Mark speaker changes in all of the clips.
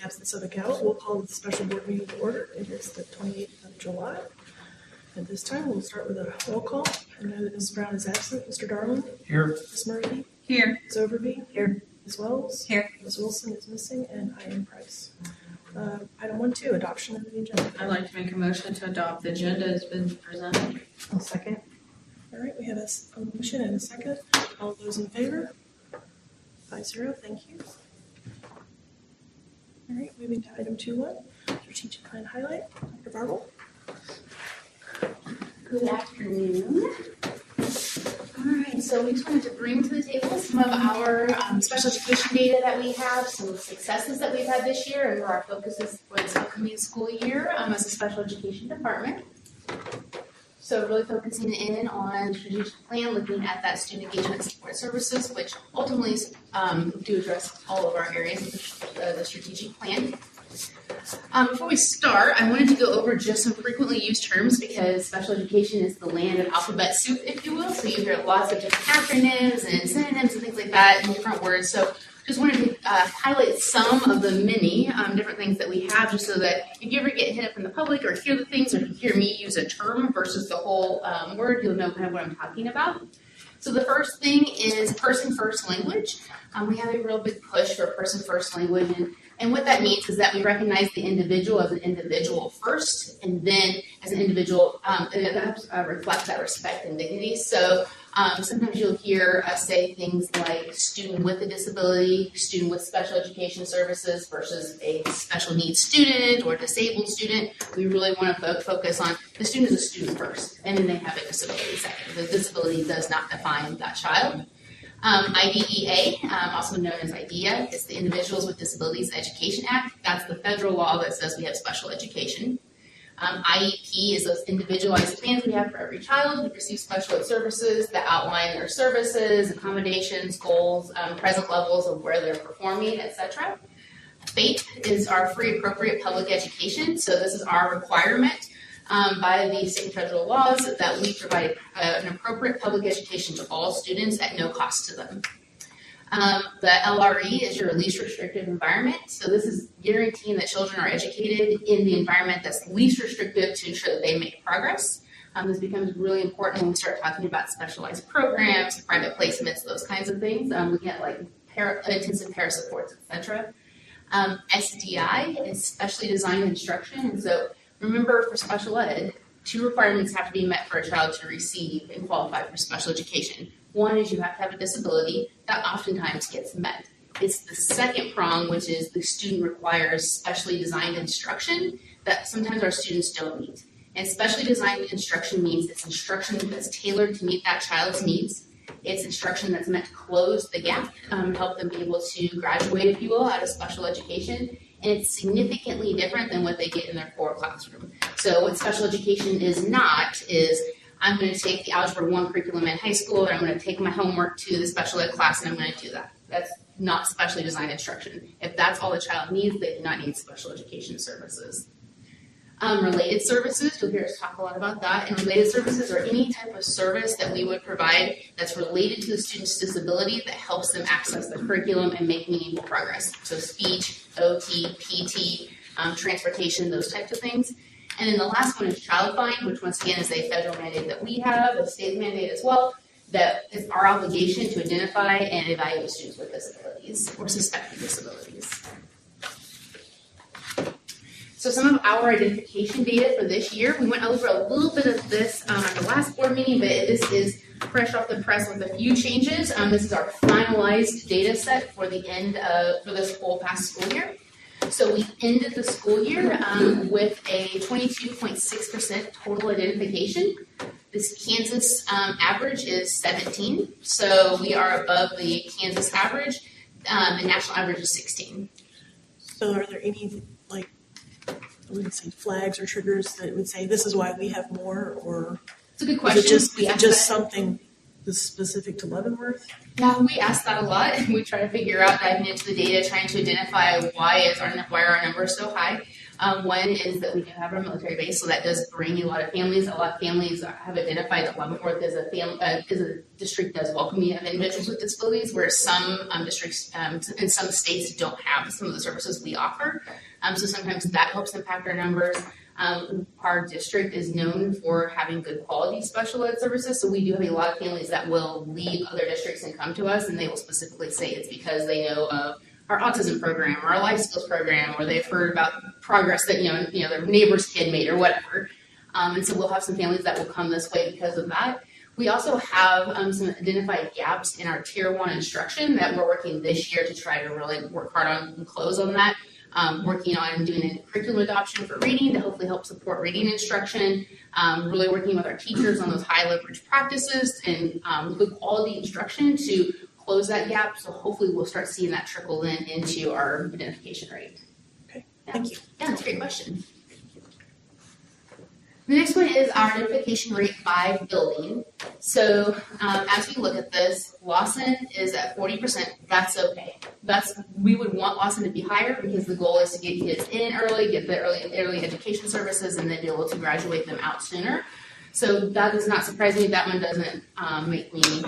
Speaker 1: absence of a gavel, we'll call the special board meeting to order. It is the 28th of July. At this time, we'll start with a roll call. I know that Mrs. Brown is absent. Mr. Darling?
Speaker 2: Here.
Speaker 1: Ms. Murphy?
Speaker 3: Here.
Speaker 1: Ms. Overby?
Speaker 3: Here.
Speaker 1: Ms. Wells?
Speaker 3: Here.
Speaker 1: Ms. Wilson is missing, and I am Price. Item 1-2, adoption of the agenda.
Speaker 3: I'd like to make a motion to adopt the agenda as been presented.
Speaker 1: I'll second. All right, we have a motion and a second. All those in favor? 5-0, thank you. All right, moving to item 2-1, strategic plan highlight. Dr. Barble.
Speaker 4: Good afternoon. All right, so we just wanted to bring to the table some of our special education data that we have, some of the successes that we've had this year, and where our focus is for this upcoming school year as a special education department. So really focusing in on strategic plan, looking at that student engagement support services, which ultimately do address all of our areas of the strategic plan. Before we start, I wanted to go over just some frequently used terms because special education is the land of alphabet soup, if you will. So you hear lots of different acronyms and synonyms and things like that in different words. So just wanted to highlight some of the many different things that we have just so that if you ever get hit up in the public or hear the things or hear me use a term versus the whole word, you'll know kind of what I'm talking about. So the first thing is person-first language. We have a real big push for person-first language, and what that means is that we recognize the individual as an individual first, and then as an individual, it helps reflect that respect and dignity. So sometimes you'll hear us say things like student with a disability, student with special education services versus a special needs student or disabled student. We really want to focus on the student is a student first, and then they have a disability second. The disability does not define that child. IDEA, also known as IDEA, is the Individuals with Disabilities Education Act. That's the federal law that says we have special education. IEP is those individualized plans we have for every child who receives special ed services that outline their services, accommodations, goals, present levels of where they're performing, etc. FAPE is our free appropriate public education. So this is our requirement by the state and federal laws that we provide an appropriate public education to all students at no cost to them. The LRE is your least restrictive environment. So this is guaranteeing that children are educated in the environment that's least restrictive to ensure that they make progress. This becomes really important when we start talking about specialized programs, private placements, those kinds of things. We get like intensive para supports, etc. SDI is specially designed instruction, and so remember, for special ed, 2 requirements have to be met for a child to receive and qualify for special education. One is you have to have a disability. That oftentimes gets met. It's the second prong, which is the student requires specially designed instruction that sometimes our students don't meet. And specially designed instruction means it's instruction that's tailored to meet that child's needs. It's instruction that's meant to close the gap, help them be able to graduate, if you will, out of special education. And it's significantly different than what they get in their core classroom. So what special education is not is I'm going to take the Algebra 1 curriculum in high school and I'm going to take my homework to the special ed class and I'm going to do that. That's not specially designed instruction. If that's all a child needs, they do not need special education services. Related services, you'll hear us talk a lot about that. And related services are any type of service that we would provide that's related to the student's disability that helps them access the curriculum and make meaningful progress. So speech, OT, PT, transportation, those types of things. And then the last one is Child Find, which once again is a federal mandate that we have, a state mandate as well, that is our obligation to identify and evaluate students with disabilities or suspected disabilities. So some of our identification data for this year, we went over a little bit of this at the last board meeting, but this is fresh off the press with a few changes. This is our finalized data set for the end of, for this whole past school year. So we ended the school year with a 22.6% total identification. This Kansas average is 17, so we are above the Kansas average. The national average is 16.
Speaker 1: So are there any, like, I wouldn't say flags or triggers that would say this is why we have more, or
Speaker 4: it's a good question.
Speaker 1: Is it just something was specific to Leavenworth?
Speaker 4: Now, we ask that a lot. We try to figure out, diving into the data, trying to identify why are our numbers so high. One is that we do have our military base, so that does bring a lot of families. A lot of families have identified that Leavenworth as a district does welcoming of individuals with disabilities, where some districts in some states don't have some of the services we offer. So sometimes that helps impact our numbers. Our district is known for having good quality special ed services, so we do have a lot of families that will leave other districts and come to us, and they will specifically say it's because they know of our autism program or our life skills program, or they've heard about progress that their neighbor's kid made or whatever. And so we'll have some families that will come this way because of that. We also have some identified gaps in our Tier 1 instruction that we're working this year to try to really work hard on and close on that. Working on doing a curriculum adoption for reading to hopefully help support reading instruction, really working with our teachers on those high leverage practices and good quality instruction to close that gap. So hopefully we'll start seeing that trickle in into our identification rate.
Speaker 1: Okay,
Speaker 4: Yeah.
Speaker 1: thank you.
Speaker 4: Yeah, that's a great question. The next one is our identification rate by building. So as we look at this, Lawson is at 40%. That's okay. We would want Lawson to be higher because the goal is to get kids in early, get the early education services, and then be able to graduate them out sooner. So that does not surprise me. That one doesn't make me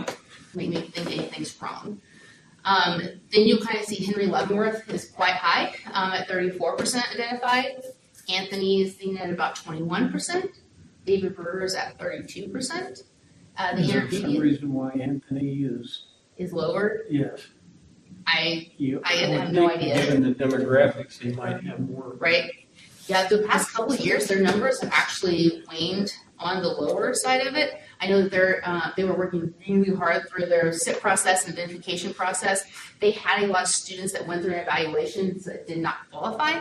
Speaker 4: think anything's wrong. Then you'll kind of see Henry Leavenworth is quite high at 34% identified. Anthony is seen at about 21%. David Brewer is at 32%.
Speaker 2: Is there some reason why Anthony
Speaker 4: is lower?
Speaker 2: Yes.
Speaker 4: I
Speaker 2: would
Speaker 4: have no
Speaker 2: think,
Speaker 4: idea.
Speaker 2: Given the demographics, he might have more.
Speaker 4: Right. Yeah, the past couple of years, their numbers have actually waned on the lower side of it. I know that they were working really hard through their SIP process and identification process. They had a lot of students that went through evaluations that did not qualify.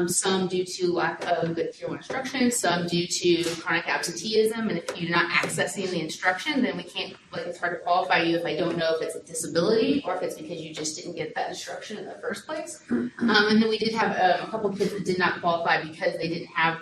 Speaker 4: Some due to lack of good Tier 1 instruction, some due to chronic absenteeism. And if you're not accessing the instruction, then we can't, it's hard to qualify you if I don't know if it's a disability or if it's because you just didn't get that instruction in the first place. And then we did have a couple of kids that did not qualify because they didn't have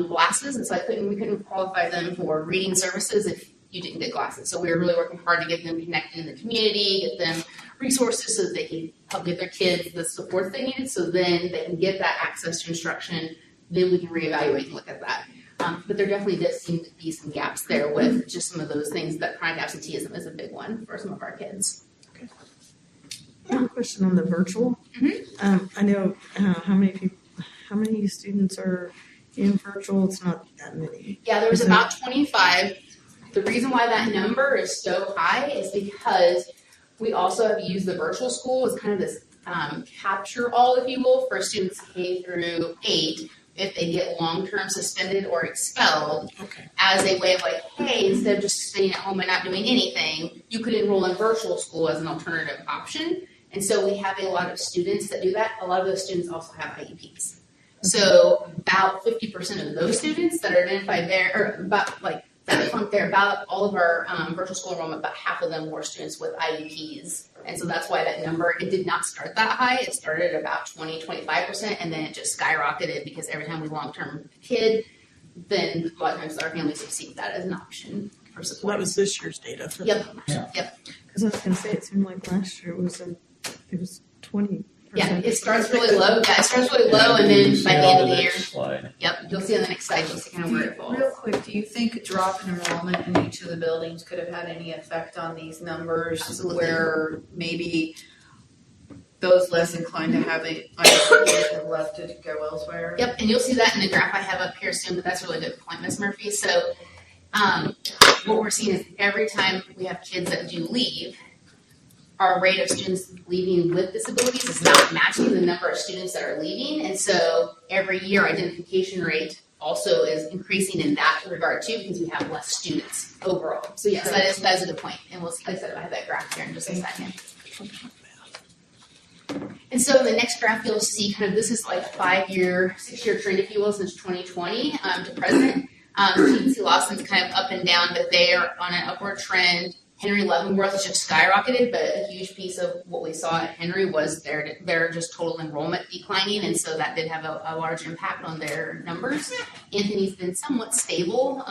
Speaker 4: glasses. And so we couldn't qualify them for reading services if you didn't get glasses. So we were really working hard to get them connected in the community, get them resources so that they can help get their kids the support they needed so then they can get that access to instruction. Then we can reevaluate and look at that. But there definitely does seem to be some gaps there with just some of those things. That chronic absenteeism is a big one for some of our kids.
Speaker 1: Okay. I have a question on the virtual. I know how many students are in virtual. It's not that many.
Speaker 4: Yeah, there was about 25. The reason why that number is so high is because we also have used the virtual school as kind of this capture all, if you will, for students K through 8 if they get long-term suspended or expelled as a way of hey, instead of just staying at home and not doing anything, you could enroll in virtual school as an alternative option. And so we have a lot of students that do that. A lot of those students also have IEPs. So about 50% of those students that are identified there, or about about all of our virtual school enrollment, about half of them were students with IEPs. And so that's why that number, it did not start that high. It started at about 20-25%, and then it just skyrocketed because every time we long-term kid, then a lot of times our families receive that as an option for support.
Speaker 1: So that was this year's data.
Speaker 4: Yep.
Speaker 1: Because I was going to say, it seemed like last year it was 20%.
Speaker 4: Yeah, it starts really low. Yeah, it starts really low, and then by the end of the year,
Speaker 2: Slide.
Speaker 4: yep, you'll see on the next slide, you'll see kind of where it falls.
Speaker 3: Real quick, do you think a drop in enrollment in each of the buildings could have had any effect on these numbers?
Speaker 4: Absolutely.
Speaker 3: Where maybe those less inclined to have IEPs have left to go elsewhere?
Speaker 4: Yep, and you'll see that in the graph I have up here soon, but that's a really good point, Ms. Murphy. So what we're seeing is every time we have kids that do leave, our rate of students leaving with disabilities is not matching the number of students that are leaving. And so every year our identification rate also is increasing in that regard too, because we have less students overall. So yes, that is a good point. And we'll see, like I said, I have that graph here in just a second. And so in the next graph, you'll see kind of, this is like a 5-year, 6-year trend, if you will, since 2020 to present. So you can see Lawson's kind of up and down, but they are on an upward trend. Henry Leavenworth has just skyrocketed, but a huge piece of what we saw at Henry was their just total enrollment declining, and so that did have a large impact on their numbers. Anthony's been somewhat stable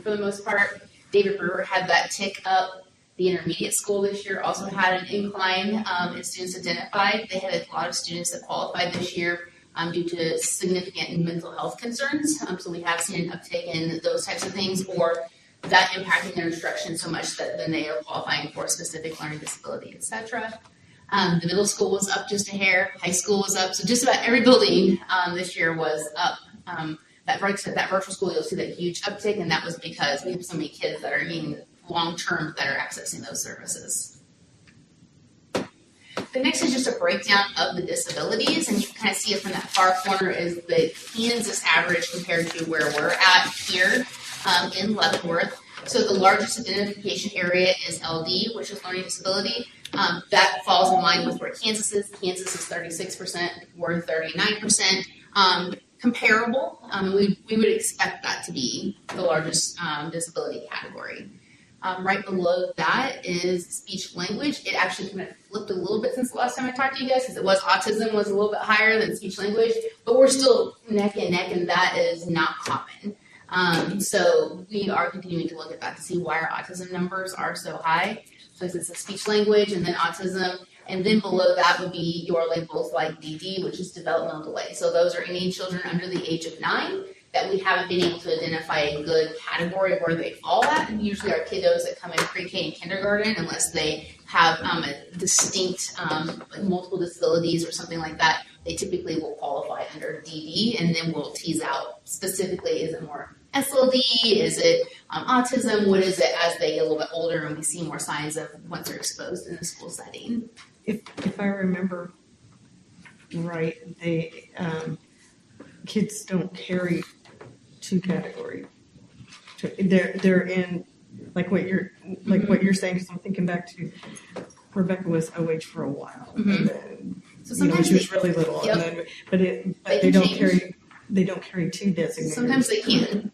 Speaker 4: for the most part. David Brewer had that tick up The intermediate school this year also had an incline in students identified. They had a lot of students that qualified this year due to significant mental health concerns. So we have seen an uptick in those types of things, or that impacting their instruction so much that then they are qualifying for a specific learning disability, etc. The middle school was up just a hair. High school was up. So just about every building this year was up. That virtual school, you'll see that huge uptick, and that was because we have so many kids that are in long-term that are accessing those services. The next is just a breakdown of the disabilities, and you can kind of see it from that far corner is the Kansas average compared to where we're at here in Leavenworth. So the largest identification area is LD, which is learning disability. That falls in line with where Kansas is. Kansas is 36%, we're 39%. Comparable, we would expect that to be the largest disability category. Right below that is speech language. It actually kind of flipped a little bit since the last time I talked to you guys, because it was autism was a little bit higher than speech language, but we're still neck and neck, and that is not common. So we are continuing to look at that to see why our autism numbers are so high. So it's a speech language and then autism. And then below that would be your labels like DD, which is developmental delay. So those are any children under the age of 9 that we haven't been able to identify a good category of where they fall at. And usually our kiddos that come in pre-K and kindergarten, unless they have a distinct multiple disabilities or something like that, they typically will qualify under DD, and then we'll tease out specifically, is it more SLD, is it autism, what is it as they get a little bit older and we see more signs of once they're exposed in the school setting.
Speaker 5: If I remember right, they kids don't carry 2 categories. They're in like what you're saying. Because I'm thinking back to Rebecca was OH for a while, and then
Speaker 4: So sometimes
Speaker 5: she was really little,
Speaker 4: yep.
Speaker 5: and then but they don't carry. They don't carry 2 designators.
Speaker 4: Sometimes they can.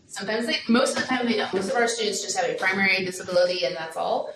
Speaker 4: Most of the time they don't. Most of our students just have a primary disability and that's all.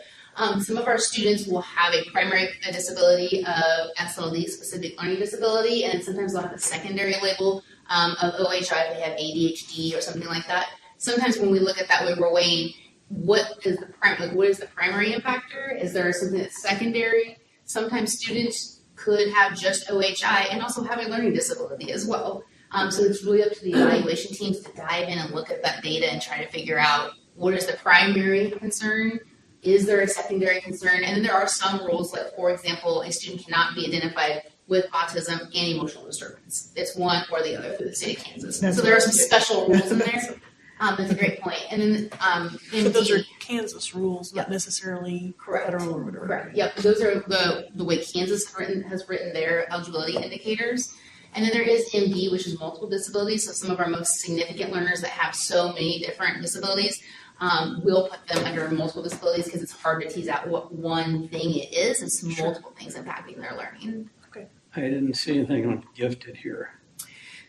Speaker 4: Some of our students will have a primary disability of SLD, specific learning disability, and sometimes they'll have a secondary label of OHI if they have ADHD or something like that. Sometimes when we look at that, we're weighing what is the primary impactor? Is there something that's secondary? Sometimes students could have just OHI and also have a learning disability as well. So it's really up to the evaluation teams to dive in and look at that data and try to figure out what is the primary concern. Is there a secondary concern? And then there are some rules, like, for example, a student cannot be identified with autism and emotional disturbance. It's one or the other through the state of Kansas. So there are some special rules in there. That's a great point. And then
Speaker 1: But those are Kansas rules, not necessarily federal or whatever.
Speaker 4: Correct. Yep. Those are the way Kansas has written their eligibility indicators. And then there is MD, which is multiple disabilities. So some of our most significant learners that have so many different disabilities, we'll put them under multiple disabilities because it's hard to tease out what one thing it is. It's multiple things impacting their learning.
Speaker 1: Okay.
Speaker 2: I didn't see anything on gifted here.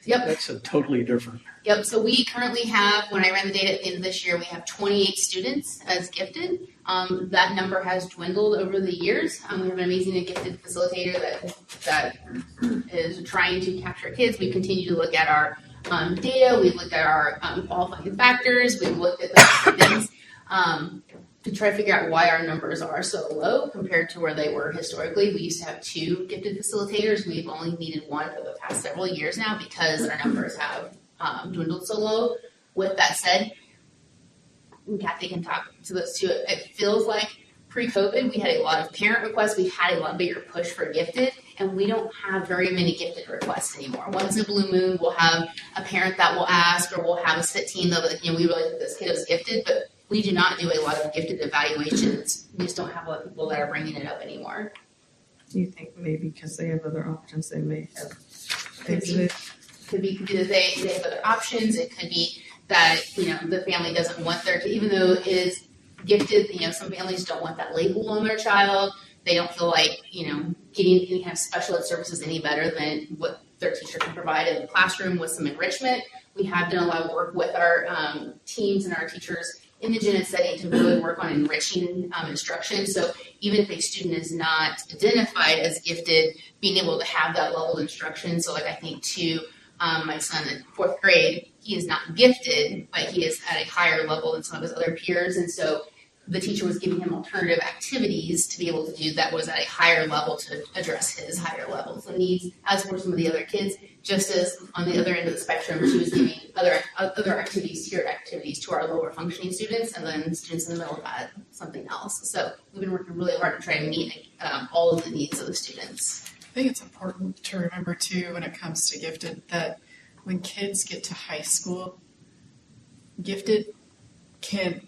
Speaker 4: Yep.
Speaker 2: That's a totally different.
Speaker 4: Yep. So we currently have, when I ran the data at the end of this year, we have 28 students as gifted. That number has dwindled over the years. We have an amazing and gifted facilitator that is trying to capture kids. We continue to look at our data. We've looked at our qualifying factors. We've looked at those things to try to figure out why our numbers are so low compared to where they were historically. We used to have 2 gifted facilitators. We've only needed 1 for the past several years now because our numbers have dwindled so low. With that said, Kathy can talk to those 2. It feels like pre-COVID, we had a lot of parent requests. We had a lot bigger push for gifted, and we don't have very many gifted requests anymore. Once in a blue moon, we'll have a parent that will ask, or we'll have a sit team that will, we really think this kid is gifted, but we do not do a lot of gifted evaluations. We just don't have a lot of people that are bringing it up anymore.
Speaker 5: Do you think maybe because they have other options, they may have
Speaker 4: exited? Could be that they have other options. It could be that, the family doesn't want their kid, even though it is gifted, some families don't want that label on their child. They don't feel like, getting any kind of special ed services any better than what their teacher can provide in the classroom with some enrichment. We have done a lot of work with our teams and our teachers in the gen ed setting to really work on enriching instruction. So even if a student is not identified as gifted, being able to have that level of instruction. So like I think to my son in 4th grade, he is not gifted, but he is at a higher level than some of his other peers. And so the teacher was giving him alternative activities to be able to do that was at a higher level to address his higher levels of needs, as were some of the other kids, just as on the other end of the spectrum, she was giving other activities, tiered activities to our lower functioning students, and then students in the middle had something else. So we've been working really hard to try and meet all of the needs of the students.
Speaker 6: I think it's important to remember too when it comes to gifted that when kids get to high school, gifted can't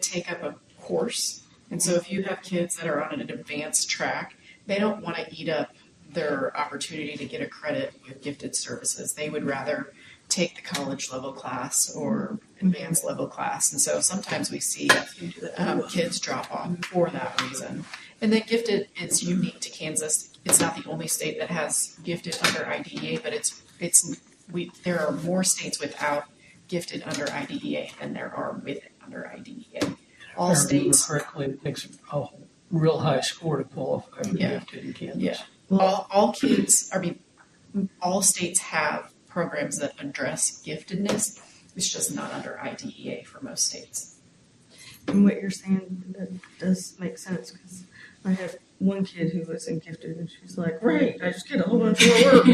Speaker 6: take up a course. And so if you have kids that are on an advanced track, they don't want to eat up their opportunity to get a credit with gifted services. They would rather take the college level class or advanced level class. And so sometimes we see kids drop off for that reason. And then gifted is unique to Kansas. It's not the only state that has gifted under IDEA, but there are more states without gifted under IDEA than there are with it under IDEA. All states
Speaker 2: correctly, it takes a real high score to qualify for gifted in Kansas.
Speaker 6: Yeah. All states have programs that address giftedness. It's just not under IDEA for most states.
Speaker 5: And what you're saying, that does make sense, because I had one kid who was in gifted, and she's like, "Great, I just get a whole bunch more work."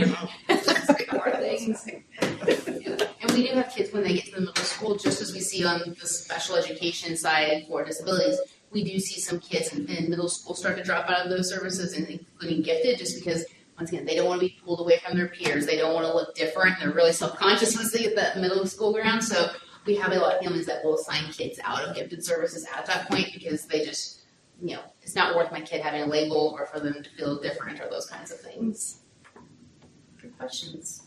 Speaker 4: More things. And we do have kids when they get to the middle school, just as we see on the special education side for disabilities, we do see some kids in middle school start to drop out of those services, and including gifted, just because, once again, they don't want to be pulled away from their peers. They don't want to look different. They're really self-conscious once they get that middle school ground. So we have a lot of families that will assign kids out of gifted services at that point because they just, it's not worth my kid having a label or for them to feel different or those kinds of things. Good questions.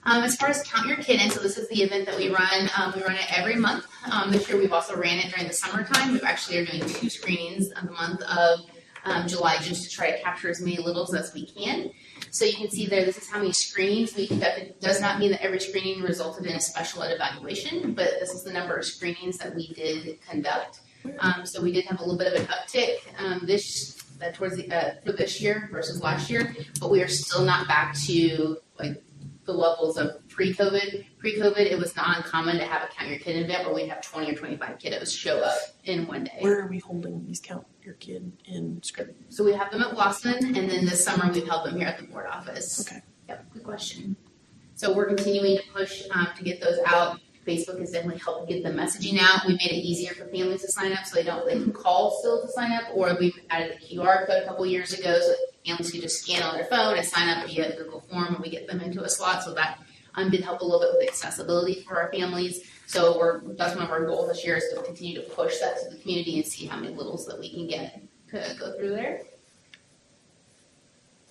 Speaker 4: As far as Count Your Kid In, so this is the event that we run. We run it every month. This year we've also ran it during the summertime. We actually are doing 2 screenings in the month of July just to try to capture as many littles as we can. So you can see there, this is how many screenings we conducted. It does not mean that every screening resulted in a special ed evaluation, but this is the number of screenings that we did conduct. So we did have a little bit of an uptick for this year versus last year, but we are still not back to the levels of pre-COVID. Pre-COVID, it was not uncommon to have a Count Your Kid event where we'd have 20 or 25 kiddos show up in one day.
Speaker 1: Where are we holding these Count Your Kid In screenings?
Speaker 4: So we have them at Blossom, and then this summer we've held them here at the board office.
Speaker 1: Okay.
Speaker 4: Yep, good question. So we're continuing to push to get those out. Facebook has definitely helped get the messaging out. We made it easier for families to sign up so they can call still to sign up, or we've added the QR code a couple years ago so that families can just scan on their phone and sign up via Google Form, and we get them into a slot. So that did help a little bit with accessibility for our families. So that's one of our goals this year is to continue to push that to the community and see how many littles that we can get to go through there.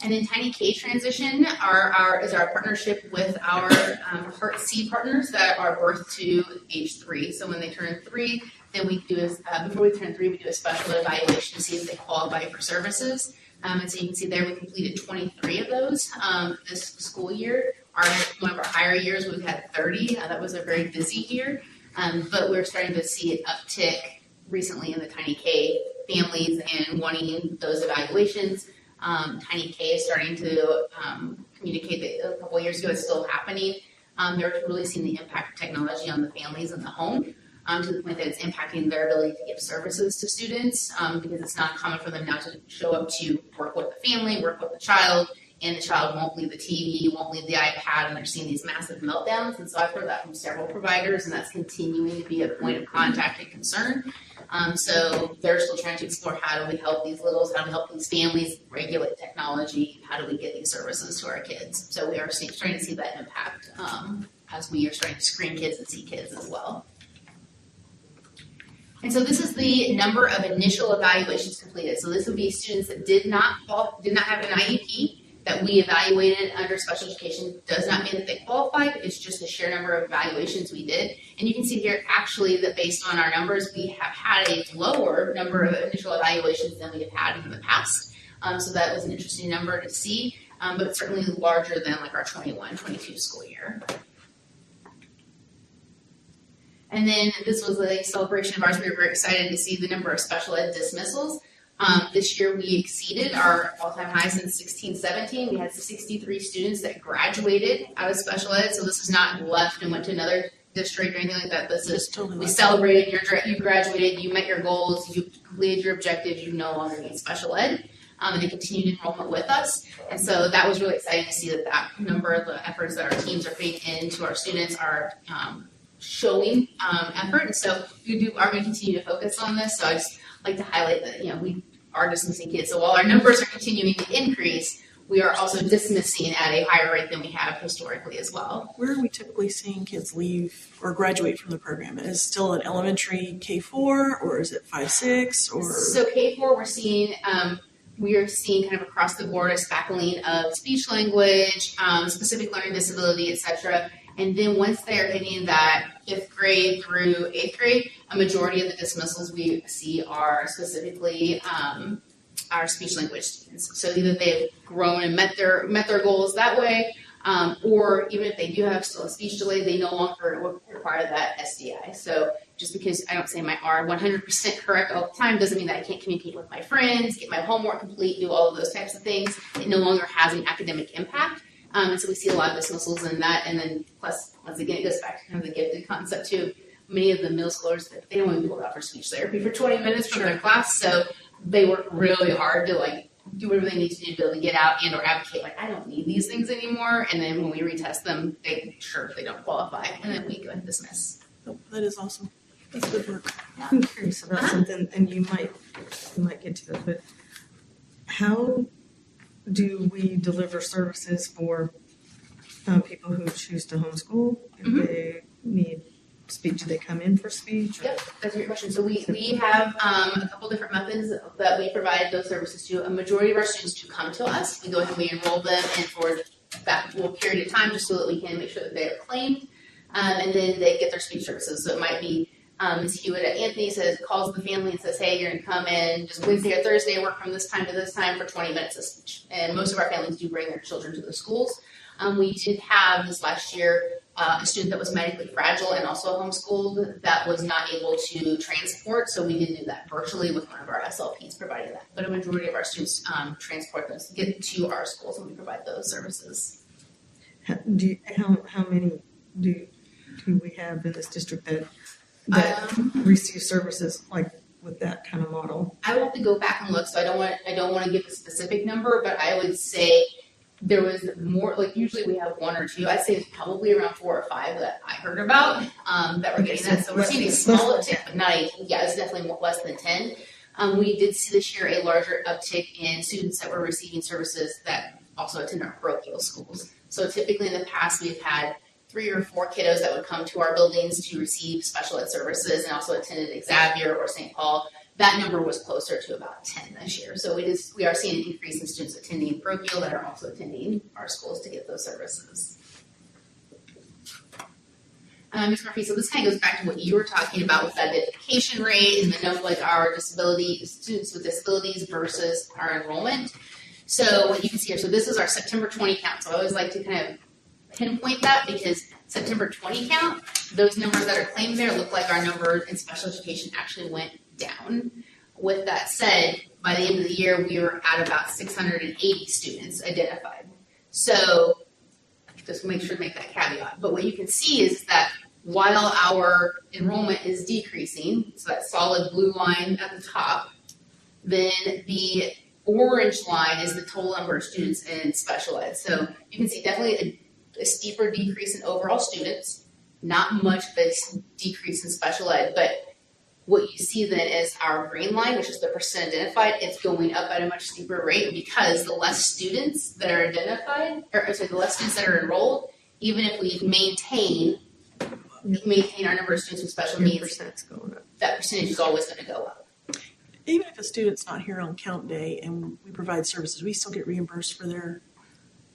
Speaker 4: And then Tiny K transition is our partnership with our Heart C partners that are birth to age 3. So when they turn 3, then we do before we turn 3, we do a special evaluation to see if they qualify for services. And so you can see there we completed 23 of those this school year. One of our higher years we've had 30. That was a very busy year, but we're starting to see an uptick recently in the Tiny K families and wanting those evaluations. Tiny K is starting to communicate that a couple of years ago it's still happening. They're really seeing the impact of technology on the families in the home to the point that it's impacting their ability to give services to students because it's not common for them now to show up to work with the family, work with the child, and the child won't leave the TV, won't leave the iPad, and they're seeing these massive meltdowns. And so I've heard that from several providers, and that's continuing to be a point of contact and concern. So they're still trying to explore how do we help these littles, how do we help these families regulate technology, how do we get these services to our kids. So we are starting to see that impact as we are starting to screen kids and see kids as well. And so this is the number of initial evaluations completed. So this would be students that did not have an IEP that we evaluated under special education. Does not mean that they qualified. It's just the sheer number of evaluations we did. And you can see here actually that based on our numbers, we have had a lower number of initial evaluations than we have had in the past. So that was an interesting number to see, but certainly larger than like our 21-22 school year. And then this was a celebration of ours. We were very excited to see the number of special ed dismissals. This year we exceeded our all-time high since 16-17. We had 63 students that graduated out of special ed. So this is not left and went to another district or anything like that. This is
Speaker 1: Just totally
Speaker 4: we
Speaker 1: left.
Speaker 4: celebrated you graduated, you met your goals, you completed your objectives, you no longer need special ed, and they continued enrollment with us. And so that was really exciting to see that number of the efforts that our teams are putting into our students are showing effort. And so we are going to continue to focus on this. So I just like to highlight that, we are dismissing kids. So while our numbers are continuing to increase, we are also dismissing at a higher rate than we have historically as well.
Speaker 1: Where are we typically seeing kids leave or graduate from the program? Is it still an elementary K-4 or is it 5-6 or?
Speaker 4: So K-4 we are seeing kind of across the board a spackling of speech language, specific learning disability, etc. And then once they're hitting that 5th grade through 8th grade, a majority of the dismissals we see are specifically our speech language students. So either they've grown and met their goals that way, or even if they do have still a speech delay, they no longer require that SDI. So just because I don't say my R 100% correct all the time doesn't mean that I can't communicate with my friends, get my homework complete, do all of those types of things. It no longer has an academic impact. And so we see a lot of dismissals in that. And then plus, once again, it goes back to kind of the gifted concept too. Many of the middle schoolers, they don't want to be pulled out for speech therapy for 20 minutes from their class. So they work really hard to do whatever they need to do to be able to get out and or advocate, I don't need these things anymore. And then when we retest them, they don't qualify. And then we go and dismiss.
Speaker 1: Oh, that is awesome. That's good work.
Speaker 5: I'm curious about something, and you might get to it, but how do we deliver services for people who choose to homeschool? If they need speech, do they come in for speech?
Speaker 4: Yep, that's a great question. So we have a couple different methods that we provide those services to. A majority of our students do come to us. We go ahead and we enroll them in for that little period of time just so that we can make sure that they are claimed. And then they get their speech services. So it might be Ms. Hewitt at Anthony calls the family and says, hey, you're going to come in just Wednesday or Thursday, work from this time to this time for 20 minutes of speech. And most of our families do bring their children to the schools. We did have this last year a student that was medically fragile and also homeschooled that was not able to transport. So we did do that virtually with one of our SLPs providing that. But a majority of our students transport those, get to our schools, and we provide those services.
Speaker 5: How many do we have in this district that receive services like with that kind of model?
Speaker 4: I will have to go back and look, so I don't want to give a specific number, but I would say there was more. Usually we have 1 or 2. I'd say it's probably around 4 or 5 that I heard about that were getting that. So we're seeing a small uptick, but not it's definitely less than 10. We did see this year a larger uptick in students that were receiving services that also attend our parochial schools. So typically in the past we've had 3 or 4 kiddos that would come to our buildings to receive special ed services and also attended Xavier or St. Paul. That number was closer to about 10 this year. So we are seeing an increase in students attending parochial that are also attending our schools to get those services. Ms. Murphy, so this kind of goes back to what you were talking about with that identification rate and the number our students with disabilities versus our enrollment. So what you can see here, so this is our September 20 count. So I always like to kind of pinpoint that because September 20 count, those numbers that are claimed there look like our numbers in special education actually went down. With that said, by the end of the year, we were at about 680 students identified. So just make sure to make that caveat. But what you can see is that while our enrollment is decreasing, so that solid blue line at the top, then the orange line is the total number of students in special ed. So you can see definitely a steeper decrease in overall students, not much of a decrease in special ed, but what you see then is our green line, which is the percent identified, it's going up at a much steeper rate because the less students that are identified, the less students that are enrolled, even if we maintain our number of students with special needs,
Speaker 5: Going up.
Speaker 4: that percentage is always going to go up.
Speaker 1: Even if a student's not here on count day and we provide services, we still get reimbursed for their.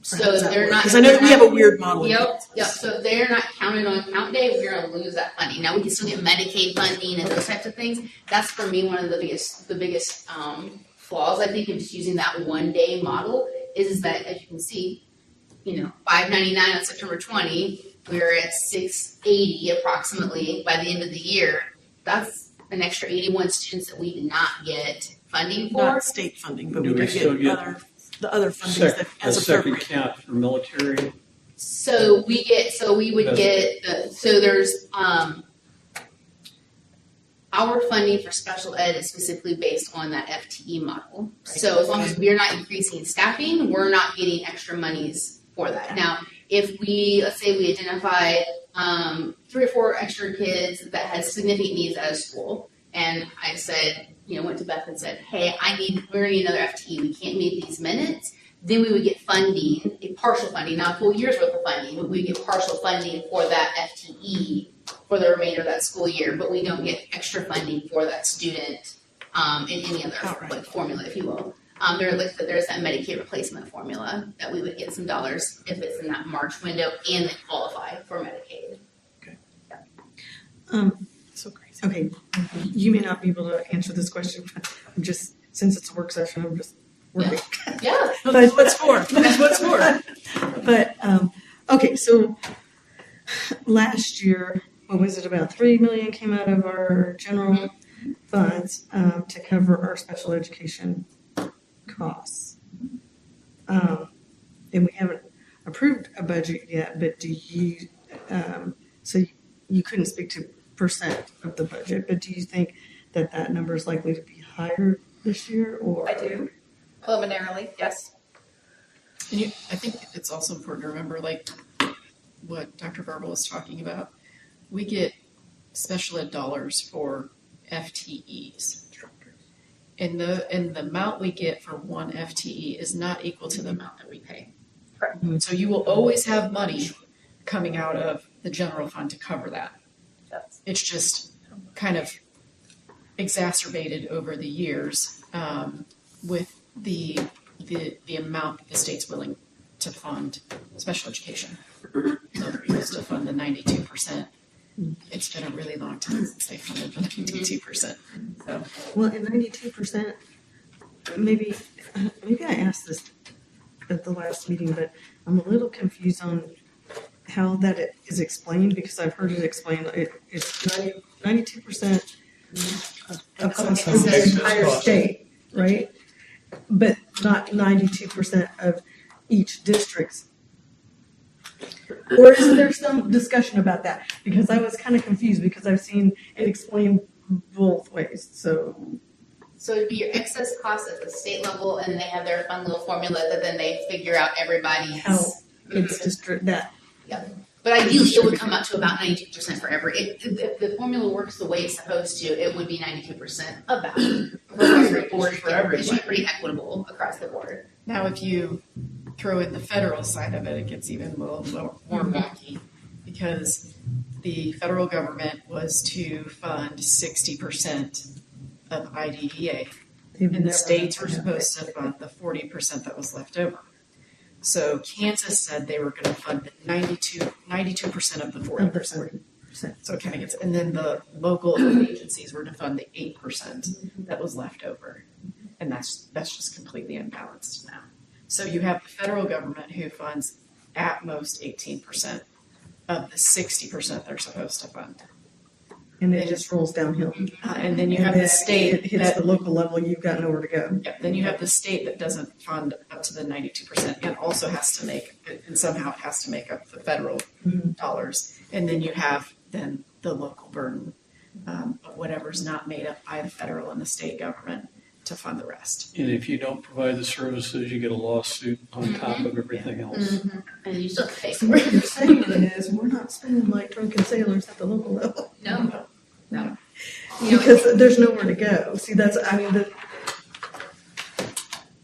Speaker 4: So they're not.
Speaker 1: Because I know that we have a weird model.
Speaker 4: Yep. So if they're not counted on count day, we're going to lose that funding. Now we can still get Medicaid funding and those types of things. That's for me one of the biggest flaws I think in just using that 1 day model is that, as you can see, $5.99 on September 20, we're at $680 approximately by the end of the year. That's an extra 81 students that we did not get funding for.
Speaker 1: Not state funding, but
Speaker 2: Do
Speaker 1: we
Speaker 2: we
Speaker 1: do
Speaker 2: still
Speaker 1: get
Speaker 2: get
Speaker 1: the other fundings that
Speaker 2: a
Speaker 1: as
Speaker 2: second
Speaker 1: appropriate.
Speaker 2: count for military
Speaker 4: So we would get so there's our funding for special ed is specifically based on that FTE model. So as long as we're not increasing staffing, we're not getting extra monies for that. Now, if let's say we identified 3 or 4 extra kids that had significant needs at a school, and I said, went to Beth and said, hey, we're gonna need another FTE. We can't meet these minutes. Then we would get funding, a partial funding, not a full year's worth of funding, but we get partial funding for that FTE for the remainder of that school year, but we don't get extra funding for that student in any other formula, if you will. There's that Medicaid replacement formula that we would get some dollars if it's in that March window and they qualify for Medicaid.
Speaker 5: So crazy. Okay, you may not be able to answer this question, but I'm just, since it's a work session, I'm just working.
Speaker 4: Yeah.
Speaker 1: That's what's for. That's what's for.
Speaker 5: But, okay, so last year, what was it, about 3 million came out of our general funds to cover our special education costs. And we haven't approved a budget yet, but do you, so you couldn't speak to percent of the budget, but do you think that number is likely to be higher this year, or?
Speaker 7: I do. Preliminarily, yes.
Speaker 6: And I think it's also important to remember, like what Dr. Verbal was talking about. We get special ed dollars for FTEs. And the amount we get for one FTE is not equal to the amount that we pay.
Speaker 7: Correct.
Speaker 6: So you will always have money coming out of the general fund to cover that.
Speaker 7: Yes.
Speaker 6: It's just kind of exacerbated over the years with the amount that the state's willing to fund special education. So they're used to fund the 92%. It's been a really long time since they funded the 92%. So.
Speaker 5: Well, and 92%, maybe I asked this at the last meeting, but I'm a little confused on how that is explained, because I've heard it explained. It's 92% across the entire state, right? But not 92% of each district's. Or is there some discussion about that? Because I was kind of confused, because I've seen it explained both ways. So
Speaker 4: it'd be your excess cost at the state level, and they have their fun little formula that then they figure out everybody's.
Speaker 5: how it's that.
Speaker 4: But ideally, it would come out to about 92% for if the formula works the way it's supposed to, it would be 92% of that. It should be pretty equitable across the board.
Speaker 6: Now, if you throw in the federal side of it, it gets even a little more wacky, because the federal government was to fund 60% of IDEA, and the states were supposed to fund the 40% that was left over. So Kansas said they were going to fund 92% of the 40%. So it kind of gets, and then the local agencies were to fund the 8% that was left over, and that's just completely imbalanced now. So you have the federal government who funds at most 18% of the 60% they're supposed to fund.
Speaker 5: And it just rolls downhill.
Speaker 6: And then you have the state
Speaker 5: it hits the local level, you've got nowhere to go.
Speaker 6: Yeah, then you have the state that doesn't fund up to the 92% and also has to and somehow it has to make up the federal dollars. And then you have then the local burden of whatever's not made up by the federal and the state government to fund the rest.
Speaker 2: And if you don't provide the services, you get a lawsuit on top of everything else.
Speaker 4: And you still pay
Speaker 5: So
Speaker 4: for
Speaker 5: what
Speaker 4: it.
Speaker 5: you're saying is, we're not spending like drunken sailors at the local level.
Speaker 4: No.
Speaker 5: Because there's nowhere to go. See,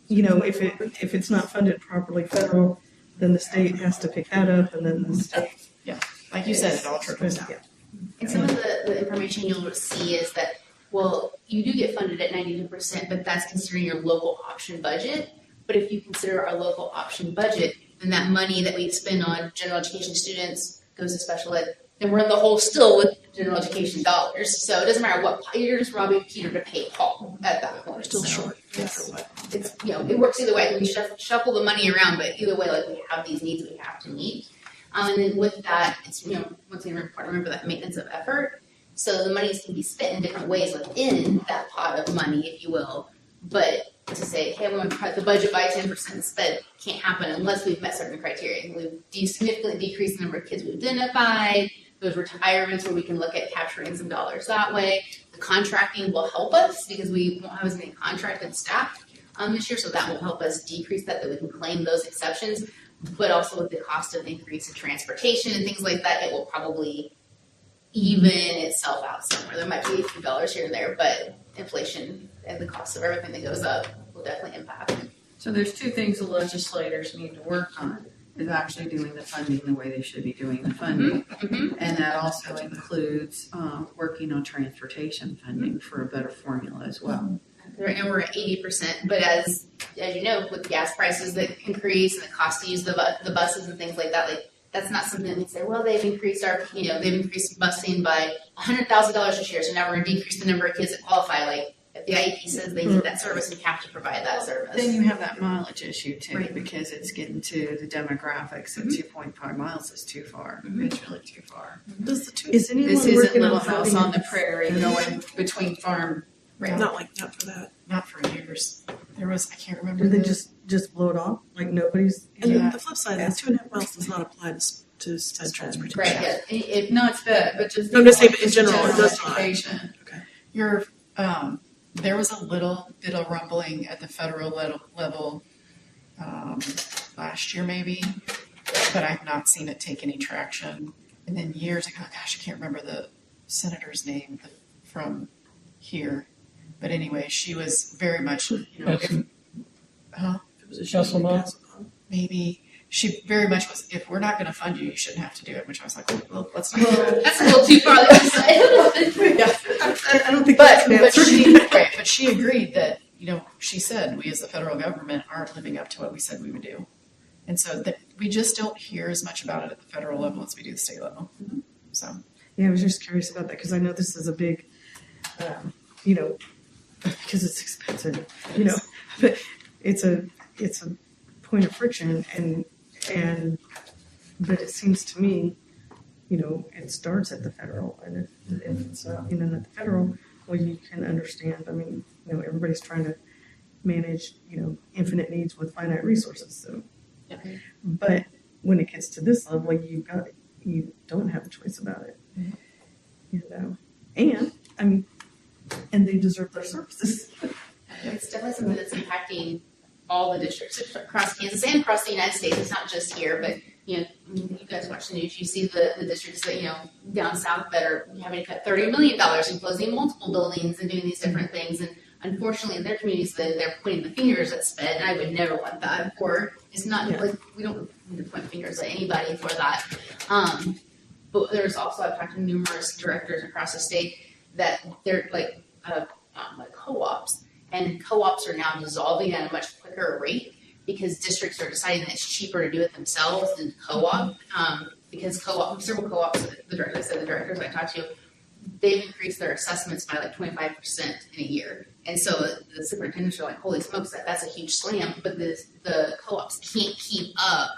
Speaker 5: if it's not funded properly federal, then the state has to pick that up, and then the state.
Speaker 6: Yeah, like you said, it all trickles down.
Speaker 4: And some of the information you'll see is that, well, you do get funded at 92%, but that's considering your local option budget. But if you consider our local option budget, then that money that we spend on general education students goes to special ed, then we're in the hole still with general education dollars. So it doesn't matter what, you're just robbing Peter to pay Paul at that point.
Speaker 1: Still short.
Speaker 4: It's it works either way. We shuffle the money around, but either way, like, we have these needs we have to meet. And then with that, it's, once again, remember that maintenance of effort. So the monies can be spent in different ways within that pot of money, if you will. But to say, hey, we want to cut the budget by 10%, but can't happen unless we've met certain criteria. We've significantly decreased the number of kids we've identified. Those retirements where we can look at capturing some dollars that way. The contracting will help us because we won't have as many contracted staff this year, so that will help us decrease that we can claim those exceptions. But also with the cost of increase in transportation and things like that, it will probably even itself out somewhere. There might be a few dollars here and there, but inflation and the cost of everything that goes up will definitely impact.
Speaker 3: So there's two things the legislators need to work on, is actually doing the funding the way they should be doing the funding.
Speaker 4: Mm-hmm.
Speaker 3: And that also includes working on transportation funding for a better formula as well.
Speaker 4: Right now we're at 80%, but as you know, with gas prices that increase and the cost to use the buses and things like that, like that's not something that we say, well, they've increased busing by $100,000 this year, so now we're going to decrease the number of kids that qualify. Like if the IEP says they need that service, we have to provide that service.
Speaker 3: Then you have that mileage issue too,
Speaker 4: Right.
Speaker 3: because it's getting to the demographics of 2.5 miles is too far. It's really too far.
Speaker 1: Does the two,
Speaker 5: Is anyone
Speaker 3: This isn't
Speaker 5: working
Speaker 3: Little
Speaker 5: on
Speaker 3: House
Speaker 5: funding?
Speaker 3: on the Prairie going between farm.
Speaker 1: not for that.
Speaker 6: Not for years. There was, I can't remember.
Speaker 5: Did they
Speaker 6: the-
Speaker 5: just blow it off? Like nobody's.
Speaker 1: And
Speaker 6: Yeah.
Speaker 1: the flip side is 2.5 miles does not apply to said transportation.
Speaker 4: Right, yeah. If
Speaker 3: No, it's bad, but just.
Speaker 1: No, I'm just saying, but in general, it does not.
Speaker 3: Education.
Speaker 6: Your, there was a little bit of rumbling at the federal level last year maybe, but I've not seen it take any traction. And then years ago, gosh, I can't remember the senator's name from here. But anyway, she was very much,
Speaker 2: That's-
Speaker 1: If it was a
Speaker 2: Castlemont?
Speaker 6: maybe she very much was, if we're not going to fund you, you shouldn't have to do it, which I was like, well, let's not.
Speaker 4: that's a little too far the other side.
Speaker 5: I don't think that's an answer.
Speaker 6: But she agreed that, she said, we as the federal government aren't living up to what we said we would do. And so that we just don't hear as much about it at the federal level as we do the state level. So,
Speaker 5: Yeah, I was just curious about that because I know this is a big, because it's expensive, but it's a point of friction but it seems to me, it starts at the federal and if it's, at the federal, well, you can understand, I mean, everybody's trying to manage, infinite needs with finite resources, so.
Speaker 4: Yeah.
Speaker 5: But when it gets to this level, you don't have a choice about it. And they deserve their services.
Speaker 4: It's definitely something that's impacting all the districts across Kansas and across the United States. It's not just here, but you guys watch the news, you see the districts that, down south that are having to cut $30 million and closing multiple buildings and doing these different things. And unfortunately, in their communities, they're pointing the fingers at SPED, and I would never want that. It's not like we don't need to point fingers at anybody for that. But there's also, I've talked to numerous directors across the state that they're like co-ops, and co-ops are now dissolving at a much quicker rate because districts are deciding that it's cheaper to do it themselves than co-op. Because several co-ops, the directors I talked to, they've increased their assessments by like 25% in a year. And so the superintendents are like, holy smokes, that's a huge slam. But the co-ops can't keep up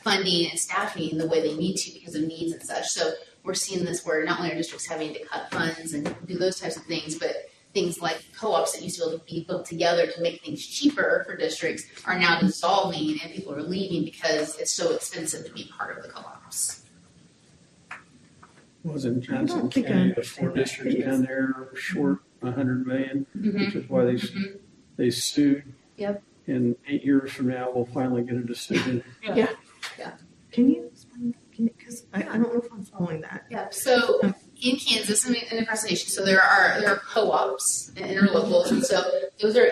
Speaker 4: funding and staffing the way they need to because of needs and such. So we're seeing this where not only are districts having to cut funds and do those types of things, but things like co-ops that used to be built together to make things cheaper for districts are now dissolving and people are leaving because it's so expensive to be part of the co-ops.
Speaker 2: Wasn't
Speaker 5: I
Speaker 2: Johnson
Speaker 5: don't think I
Speaker 2: County, the
Speaker 5: understand
Speaker 2: 4
Speaker 5: that.
Speaker 2: districts down there are short $100 million,
Speaker 4: Mm-hmm.
Speaker 2: which is why they sued.
Speaker 4: Yep.
Speaker 2: And 8 years from now, we'll finally get a decision.
Speaker 5: Can you explain? Because I don't know if I'm following that.
Speaker 4: Yeah, so in Kansas and across the nation, so there are co-ops and interlocals, and so those are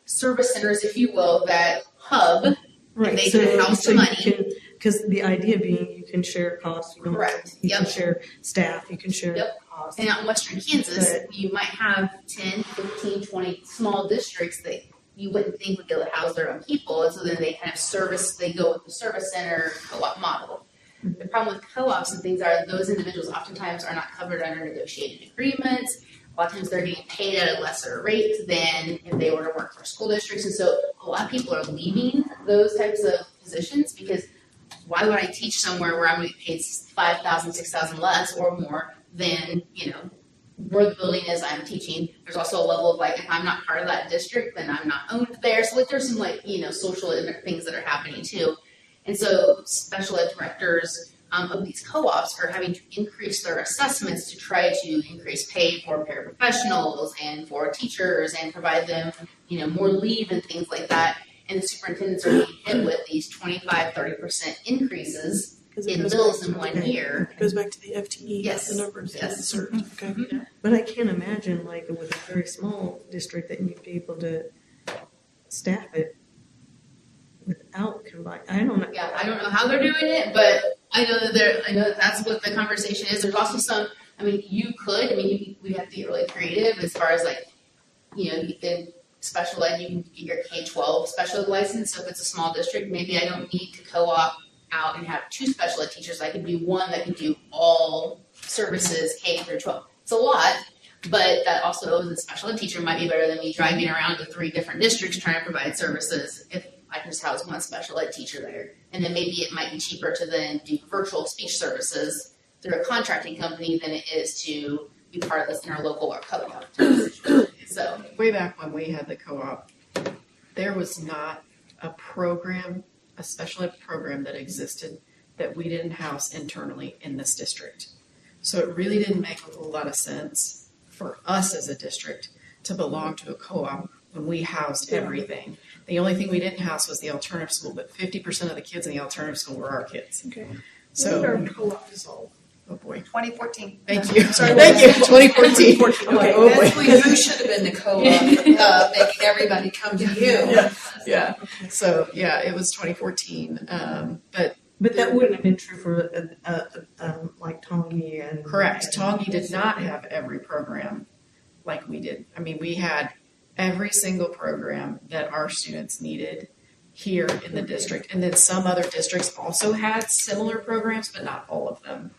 Speaker 4: service centers, if you will, that hub.
Speaker 5: Right.
Speaker 4: They can house the money.
Speaker 5: Because the idea being you can share costs.
Speaker 4: Correct.
Speaker 5: You can
Speaker 4: Yep.
Speaker 5: share staff. You can share
Speaker 4: Yep.
Speaker 5: costs.
Speaker 4: And out in western Kansas, you might have 10, 15, 20 small districts that you wouldn't think would be able to house their own people, and so then they kind of they go with the service center co-op model. The problem with co-ops and things are those individuals oftentimes are not covered under negotiated agreements. A lot of times they're getting paid at a lesser rate than if they were to work for school districts. And so a lot of people are leaving those types of positions because why would I teach somewhere where I'm going to get paid $5,000, $6,000 less or more than, where the building is, I'm teaching. There's also a level of like, if I'm not part of that district, then I'm not owned there. So like, there's some like, social things that are happening too. And so special ed directors of these co-ops are having to increase their assessments to try to increase pay for paraprofessionals and for teachers and provide them, more leave and things like that. And the superintendents are being hit with these 25-30% increases in bills in 1 year.
Speaker 1: It goes back to the FTE,
Speaker 4: Yes.
Speaker 1: the numbers that
Speaker 4: Yes.
Speaker 1: served. Okay.
Speaker 5: But I can't imagine like with a very small district that you'd be able to staff it without combined. I don't know.
Speaker 4: Yeah, I don't know how they're doing it, but I know that that's what the conversation is. There's also some. We have to get really creative as far as like, you can special ed. You can get your K-12 special ed license. So if it's a small district, maybe I don't need to co-op out and have 2 special ed teachers. I can do one that can do all services K through 12. It's a lot, but that also the special ed teacher might be better than me driving around to 3 different districts trying to provide services if I can just house one special ed teacher there. And then maybe it might be cheaper to then do virtual speech services through a contracting company than it is to be part of this interlocal or co-op. So
Speaker 6: Way back when we had the co-op, there was not a special ed program that existed that we didn't house internally in this district. So it really didn't make a whole lot of sense for us as a district to belong to a co-op when we housed everything. The only thing we didn't house was the alternative school, but 50% of the kids in the alternative school were our kids.
Speaker 1: Okay.
Speaker 6: So,
Speaker 1: When did our co-op dissolve?
Speaker 6: oh boy.
Speaker 7: 2014.
Speaker 6: Thank you.
Speaker 1: Sorry,
Speaker 6: Thank you.
Speaker 1: what was it?
Speaker 6: 2014. I'm like, oh
Speaker 3: That's
Speaker 6: boy.
Speaker 3: when you should have been the co-op, making everybody come to you.
Speaker 6: Yeah. So, yeah, it was 2014.
Speaker 5: But that wouldn't have been true for like Tongi and
Speaker 6: Correct. Tongi did not have every program like we did. I mean, we had every single program that our students needed here in the district. And then some other districts also had similar programs, but not all of them.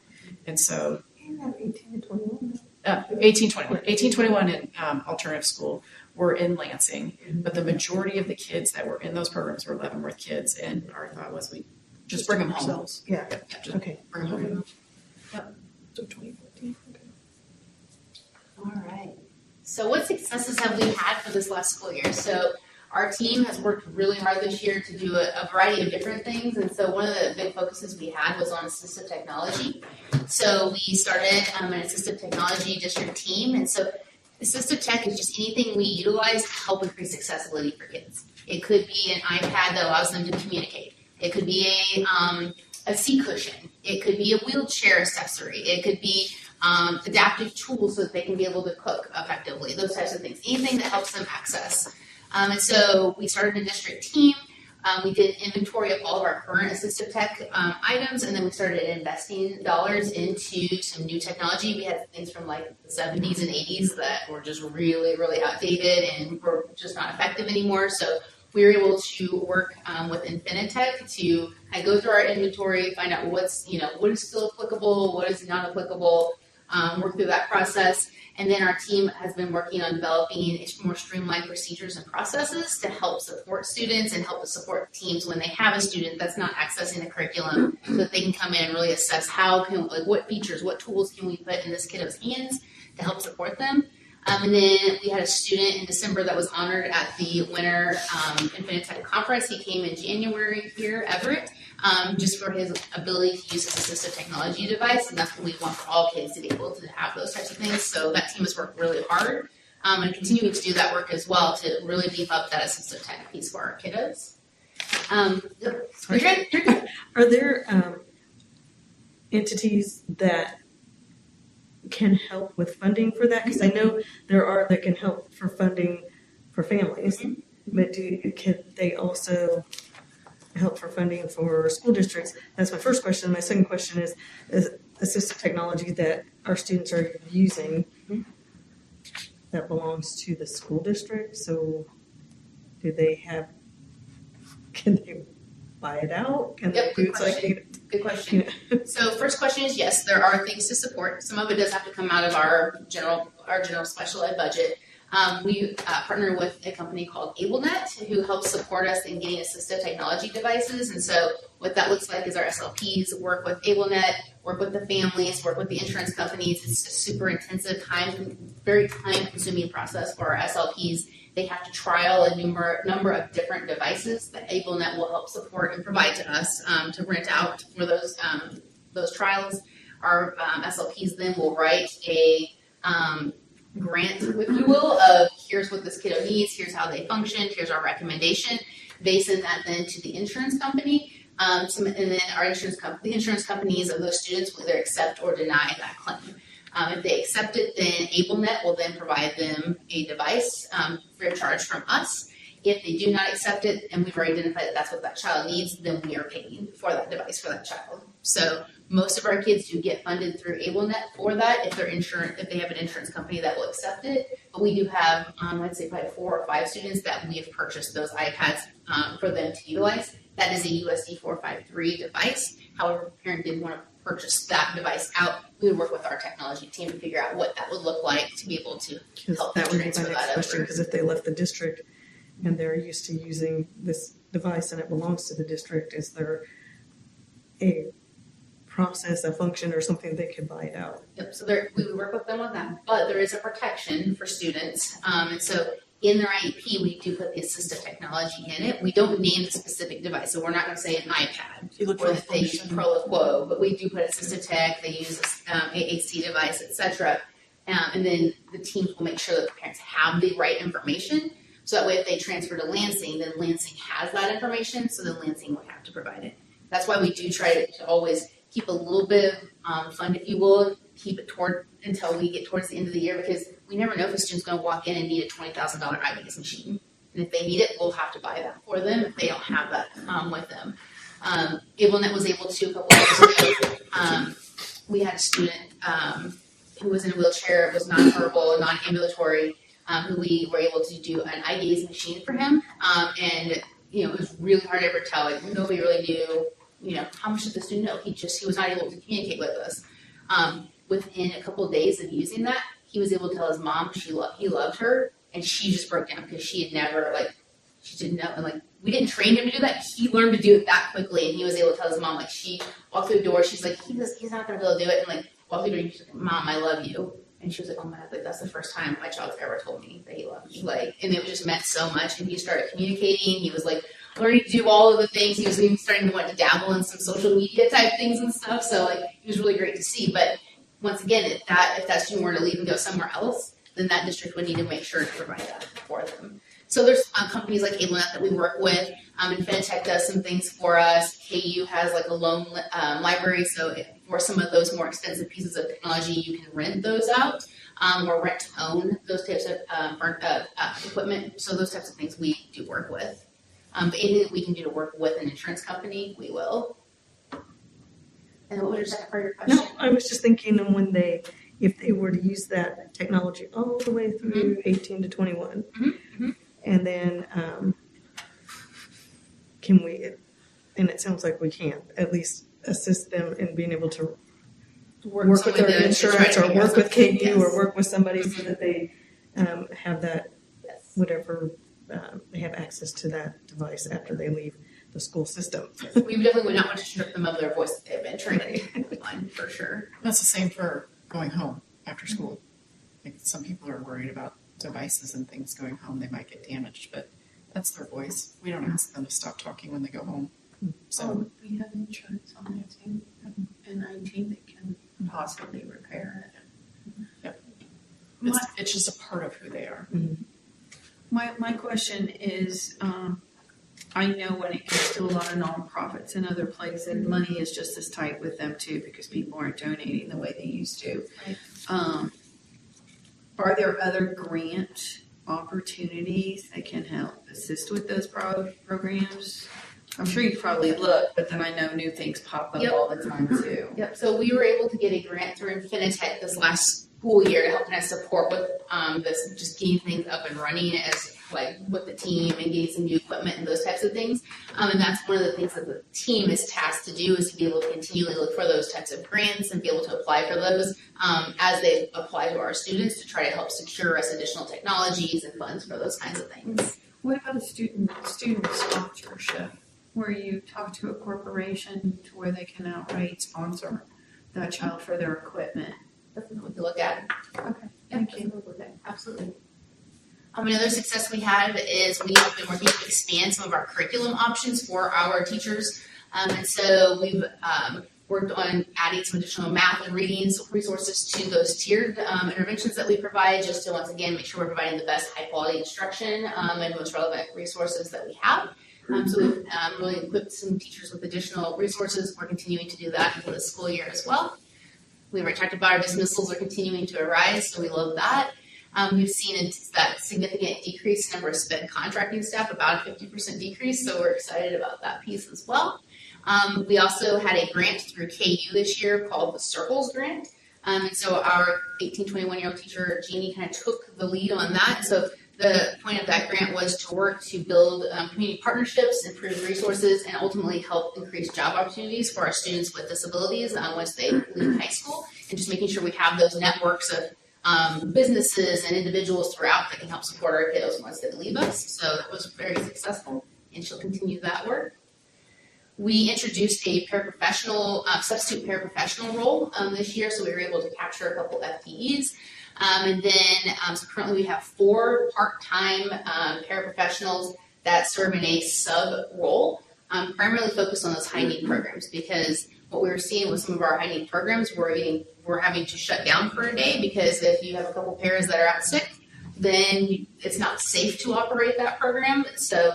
Speaker 6: And so 1821 and alternative school were in Lansing, but the majority of the kids that were in those programs were Leavenworth kids. And our thought was we just bring them home.
Speaker 1: Ourselves.
Speaker 5: Yeah.
Speaker 6: Just
Speaker 5: Okay.
Speaker 6: bring them home.
Speaker 1: So 2014. Okay.
Speaker 4: all right. So what successes have we had for this last school year? So our team has worked really hard this year to do a variety of different things. And so one of the big focuses we had was on assistive technology. So we started an assistive technology district team. And so assistive tech is just anything we utilize to help increase accessibility for kids. It could be an iPad that allows them to communicate. It could be a seat cushion. It could be a wheelchair accessory. It could be adaptive tools so that they can be able to cook effectively, those types of things. Anything that helps them access. And so we started a district team. We did inventory of all of our current assistive tech items, and then we started investing dollars into some new technology. We had things from like the 70s and 80s that were just really, really outdated and were just not effective anymore. So we were able to work with Infinitec to go through our inventory, find out what is still applicable, what is not applicable, work through that process. And then our team has been working on developing more streamlined procedures and processes to help support students and help to support teams when they have a student that's not accessing the curriculum, so that they can come in and really assess what features, what tools can we put in this kiddo's hands to help support them. And then we had a student in December that was honored at the Winter Infinitec Conference. He came in January here, Everett, just for his ability to use his assistive technology device. And that's what we want for all kids to be able to have those types of things. So that team has worked really hard and continuing to do that work as well to really beef up that assistive tech piece for our kiddos. You're good.
Speaker 5: Are there entities that can help with funding for that? Because I know there are that can help for funding for families, but can they also help for funding for school districts? That's my first question. My second question is assistive technology that our students are using that belongs to the school district. So can they buy it out? Can
Speaker 4: Yep,
Speaker 5: they do
Speaker 4: good question. Good question. So first question is yes, there are things to support. Some of it does have to come out of our general special ed budget. We partner with a company called AbleNet who helps support us in getting assistive technology devices. And so what that looks like is our SLPs work with AbleNet, work with the families, work with the insurance companies. It's a super intensive very time-consuming process for our SLPs. They have to trial a number of different devices that AbleNet will help support and provide to us to rent out for those trials. Our SLPs then will write a grant, if you will, of here's what this kiddo needs, here's how they function, here's our recommendation. They send that then to the insurance company. And then the insurance companies of those students will either accept or deny that claim. If they accept it, then AbleNet will then provide them a device free of charge from us. If they do not accept it, and we've already identified that that's what that child needs, then we are paying for that device for that child. So most of our kids do get funded through AbleNet for that if they have an insurance company that will accept it. But we do have, I'd say probably 4 or 5 students that we have purchased those iPads for them to utilize. That is a USD 453 device. However, if a parent did want to purchase that device out, we would work with our technology team to figure out what that would look like to be able to help
Speaker 5: that would be
Speaker 4: transfer
Speaker 5: my next
Speaker 4: that
Speaker 5: question,
Speaker 4: over.
Speaker 5: because if they left the district and they're used to using this device and it belongs to the district, is there a process, a function, or something they could buy it out?
Speaker 4: Yep, so we would work with them on that, but there is a protection for students. And so in their IEP, we do put the assistive technology in it. We don't name the specific device, so we're not going to say an iPad
Speaker 1: If you look
Speaker 4: or
Speaker 1: for a
Speaker 4: that they use
Speaker 1: function.
Speaker 4: Proloquo, but we do put assistive tech, they use AAC device, etc. And then the teams will make sure that the parents have the right information. So that way if they transfer to Lansing, then Lansing has that information, so then Lansing would have to provide it. That's why we do try to always keep a little bit of fund, if you will, keep it until we get towards the end of the year, because we never know if a student's going to walk in and need a $20,000 IBS machine. And if they need it, we'll have to buy that for them if they don't have that with them. AbleNet was able to, a couple of years ago, we had a student who was in a wheelchair, was nonverbal, non-ambulatory, who we were able to do an eye gaze machine for him. And, it was really hard to ever tell. Like, nobody really knew, how much did the student know? He was not able to communicate with us. Within a couple of days of using that, he was able to tell his mom he loved her, and she just broke down because she had never, she didn't know. And, we didn't train him to do that. He learned to do it that quickly, and he was able to tell his mom, she walked through the door, she's like, he's not going to be able to do it. And, walked through the door, she's like, Mom, I love you. And she was like, oh my God, that's the first time my child's ever told me that he loved me. And it just meant so much. And he started communicating. He was learning to do all of the things. He was even starting to want to dabble in some social media type things and stuff. So it was really great to see. But once again, if that student were to leave and go somewhere else, then that district would need to make sure to provide that for them. So there's companies like AbleNet that we work with. Infinitech does some things for us. KU has a loan library. So for some of those more expensive pieces of technology, you can rent those out or rent to own those types of equipment. So those types of things we do work with. But anything that we can do to work with an insurance company, we will. And what was your second part of your question?
Speaker 5: No, I was just thinking if they were to use that technology all the way through 18 to 21, and then can we, and it sounds like we can, at least assist them in being able to work with their insurance or work with KU or work with somebody so that they have that, whatever, they have access to that device after they leave the school system.
Speaker 4: We definitely would not want to strip them of their voice that they've been trained on, for sure.
Speaker 6: That's the same for going home after school. Some people are worried about devices and things going home. They might get damaged, but that's their voice. We don't ask them to stop talking when they go home. So
Speaker 2: We have insurance on their team, and I team that can possibly repair it.
Speaker 6: it's just a part of who they are.
Speaker 8: My question is, I know when it comes to a lot of nonprofits and other places, money is just as tight with them too because people aren't donating the way they used to.
Speaker 4: Right.
Speaker 8: Are there other grant opportunities that can help assist with those programs? I'm sure you probably look, but then I know new things pop up all the time too.
Speaker 4: Yep. So we were able to get a grant through Infinitech this last school year to help kind of support with this, just getting things up and running as like with the team and getting some new equipment and those types of things. And that's one of the things that the team is tasked to do, is to be able to continually look for those types of grants and be able to apply for those as they apply to our students to try to help secure us additional technologies and funds for those kinds of things.
Speaker 8: What about a student sponsorship, where you talk to a corporation to where they can outright sponsor that child for their equipment?
Speaker 4: That's something we could look at.
Speaker 8: Okay,
Speaker 4: Thank you. Absolutely. Another success we had is we have been working to expand some of our curriculum options for our teachers. And so we've worked on adding some additional math and reading resources to those tiered interventions that we provide, just to once again make sure we're providing the best high quality instruction and most relevant resources that we have. So we've really equipped some teachers with additional resources. We're continuing to do that into the school year as well. We already talked about our dismissals are continuing to arise, so we love that. We've seen that significant decrease in number of sped contracting staff, about a 50% decrease, so we're excited about that piece as well. We also had a grant through KU this year called the Circles Grant. And so our 18, 21-year-old teacher, Jeannie, kind of took the lead on that. So the point of that grant was to work to build community partnerships, improve resources, and ultimately help increase job opportunities for our students with disabilities once they leave high school, and just making sure we have those networks of businesses and individuals throughout that can help support our kiddos once they leave us. So that was very successful, and she'll continue that work. We introduced a paraprofessional, substitute paraprofessional role this year, so we were able to capture a couple FTEs. And then so currently we have 4 part-time paraprofessionals that serve in a sub role, primarily focused on those high need programs, because what we were seeing with some of our high need programs, we're having to shut down for a day, because if you have a couple paras that are out sick, then it's not safe to operate that program. So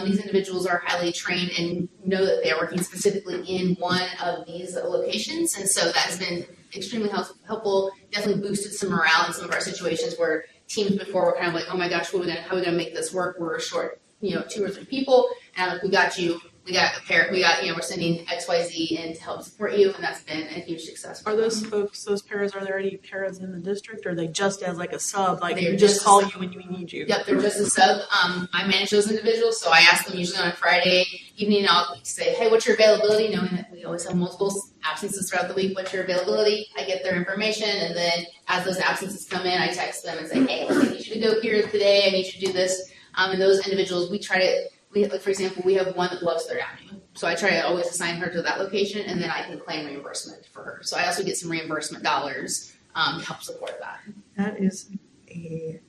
Speaker 4: these individuals are highly trained and know that they are working specifically in one of these locations, and so that has been extremely helpful. Definitely boosted some morale in some of our situations where teams before were kind of like, oh my gosh, how are we gonna make this work? We're short, 2 or 3 people, and like, we got you. We got a pair. We're sending XYZ in to help support you, and that's been a huge success.
Speaker 1: Are those folks, those paras, are there any paras in the district, or are they just as like a sub, like
Speaker 4: They're
Speaker 1: we just
Speaker 4: just
Speaker 1: call
Speaker 4: a
Speaker 1: you when we need you?
Speaker 4: Yep, they're just a sub. I manage those individuals, so I ask them usually on a Friday evening. I'll say, hey, what's your availability? Knowing that we always have multiple absences throughout the week, what's your availability? I get their information, and then as those absences come in, I text them and say, hey, I need you to go here today. I need you to do this. And those individuals, like for example, we have one that loves Third Avenue. So I try to always assign her to that location, and then I can claim reimbursement for her. So I also get some reimbursement dollars to help support that.
Speaker 5: That is a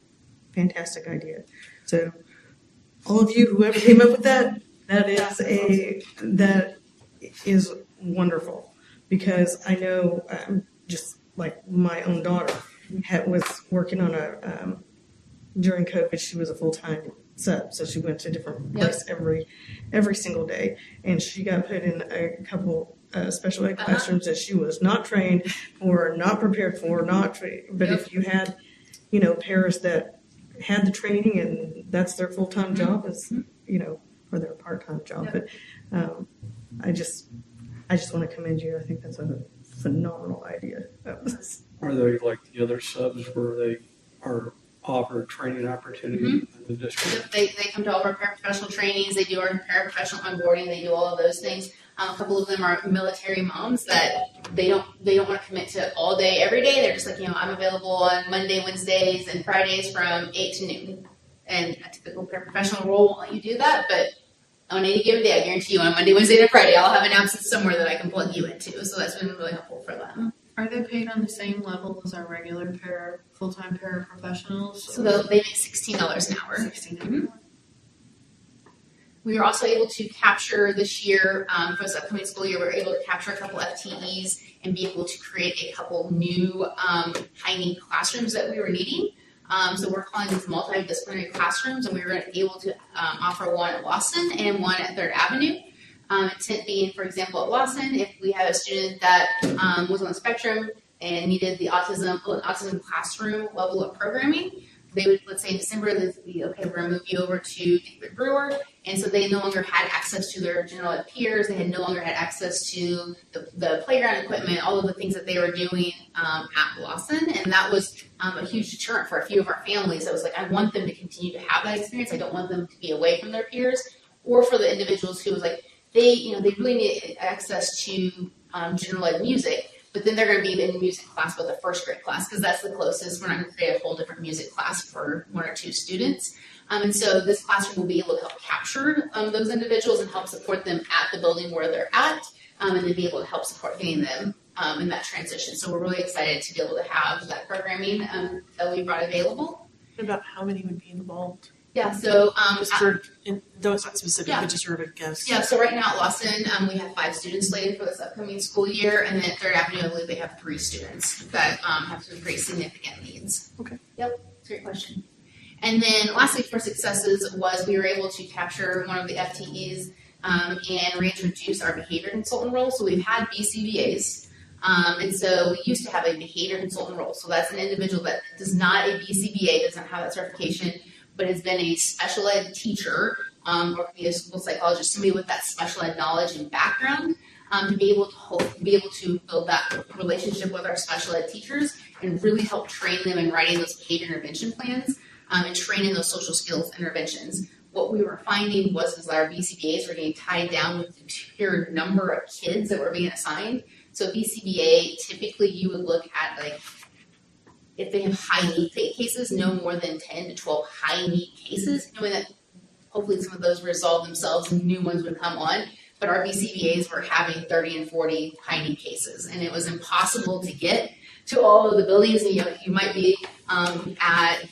Speaker 5: fantastic idea. So all of you, whoever came up with that, that is wonderful, because I know just like my own daughter was working on during COVID, she was a full-time sub, so she went to a different place every single day, and she got put in a couple special ed classrooms that she was not trained for, not prepared for, but if you had, paras that had the training and that's their full-time job, or their part-time job, but I just want to commend you. I think that's a phenomenal idea.
Speaker 9: Are they like the other subs where they are offered training opportunity in the district?
Speaker 4: They come to all of our paraprofessional trainings. They do our paraprofessional onboarding. They do all of those things. A couple of them are military moms that they don't want to commit to all day every day. They're just like, I'm available on Monday, Wednesdays, and Fridays from 8 to noon. And a typical paraprofessional role won't let you do that, but on any given day, I guarantee you on Monday, Wednesday, and Friday, I'll have an absence somewhere that I can plug you into. So that's been really helpful for them.
Speaker 8: Are they paid on the same level as our regular full-time paraprofessionals?
Speaker 4: So they make $16 an hour.
Speaker 8: $16.
Speaker 4: We were also able to capture this year, for this upcoming school year, we were able to capture a couple FTEs and be able to create a couple new high-need classrooms that we were needing. So we're calling these multidisciplinary classrooms, and we were able to offer one at Lawson and one at Third Avenue. Intent being, for example, at Lawson, if we had a student that was on the spectrum and needed the autism classroom level of programming, they would, let's say in December, they'd be, okay, we're gonna move you over to David Brewer. And so they no longer had access to their general ed peers. They had no longer had access to the playground equipment, all of the things that they were doing at Lawson. And that was a huge deterrent for a few of our families. It was like, I want them to continue to have that experience. I don't want them to be away from their peers. Or for the individuals who was like, they really need access to general ed music. But then they're going to be in music class with a first grade class because that's the closest. We're not going to create a whole different music class for 1 or 2 students. And so this classroom will be able to help capture those individuals and help support them at the building where they're at, and then be able to help support getting them in that transition. So we're really excited to be able to have that programming that we brought available.
Speaker 1: About how many would be involved?
Speaker 4: Yeah, so
Speaker 1: though it's not specific,
Speaker 4: Yeah.
Speaker 1: but just sort of a guess.
Speaker 4: Yeah, so right now at Lawson, we have 5 students slated for this upcoming school year, and then at Third Avenue, I believe they have 3 students that have some pretty significant needs.
Speaker 1: Okay.
Speaker 4: Yep, that's a great question. And then lastly for successes was we were able to capture one of the FTEs and reintroduce our behavior consultant role. So we've had BCBAs, and so we used to have a behavior consultant role. So that's an individual that does not a BCBA, doesn't have that certification, but has been a special ed teacher or could be a school psychologist, somebody with that special ed knowledge and background to be able to build that relationship with our special ed teachers and really help train them in writing those behavior intervention plans and training those social skills interventions. What we were finding was our BCBAs were getting tied down with the pure number of kids that were being assigned. So BCBA, typically you would look at like, if they have high need cases, no more than 10 to 12 high need cases, knowing that hopefully some of those resolve themselves and new ones would come on. But our BCBAs were having 30 and 40 high need cases, and it was impossible to get to all of the buildings. And you might be at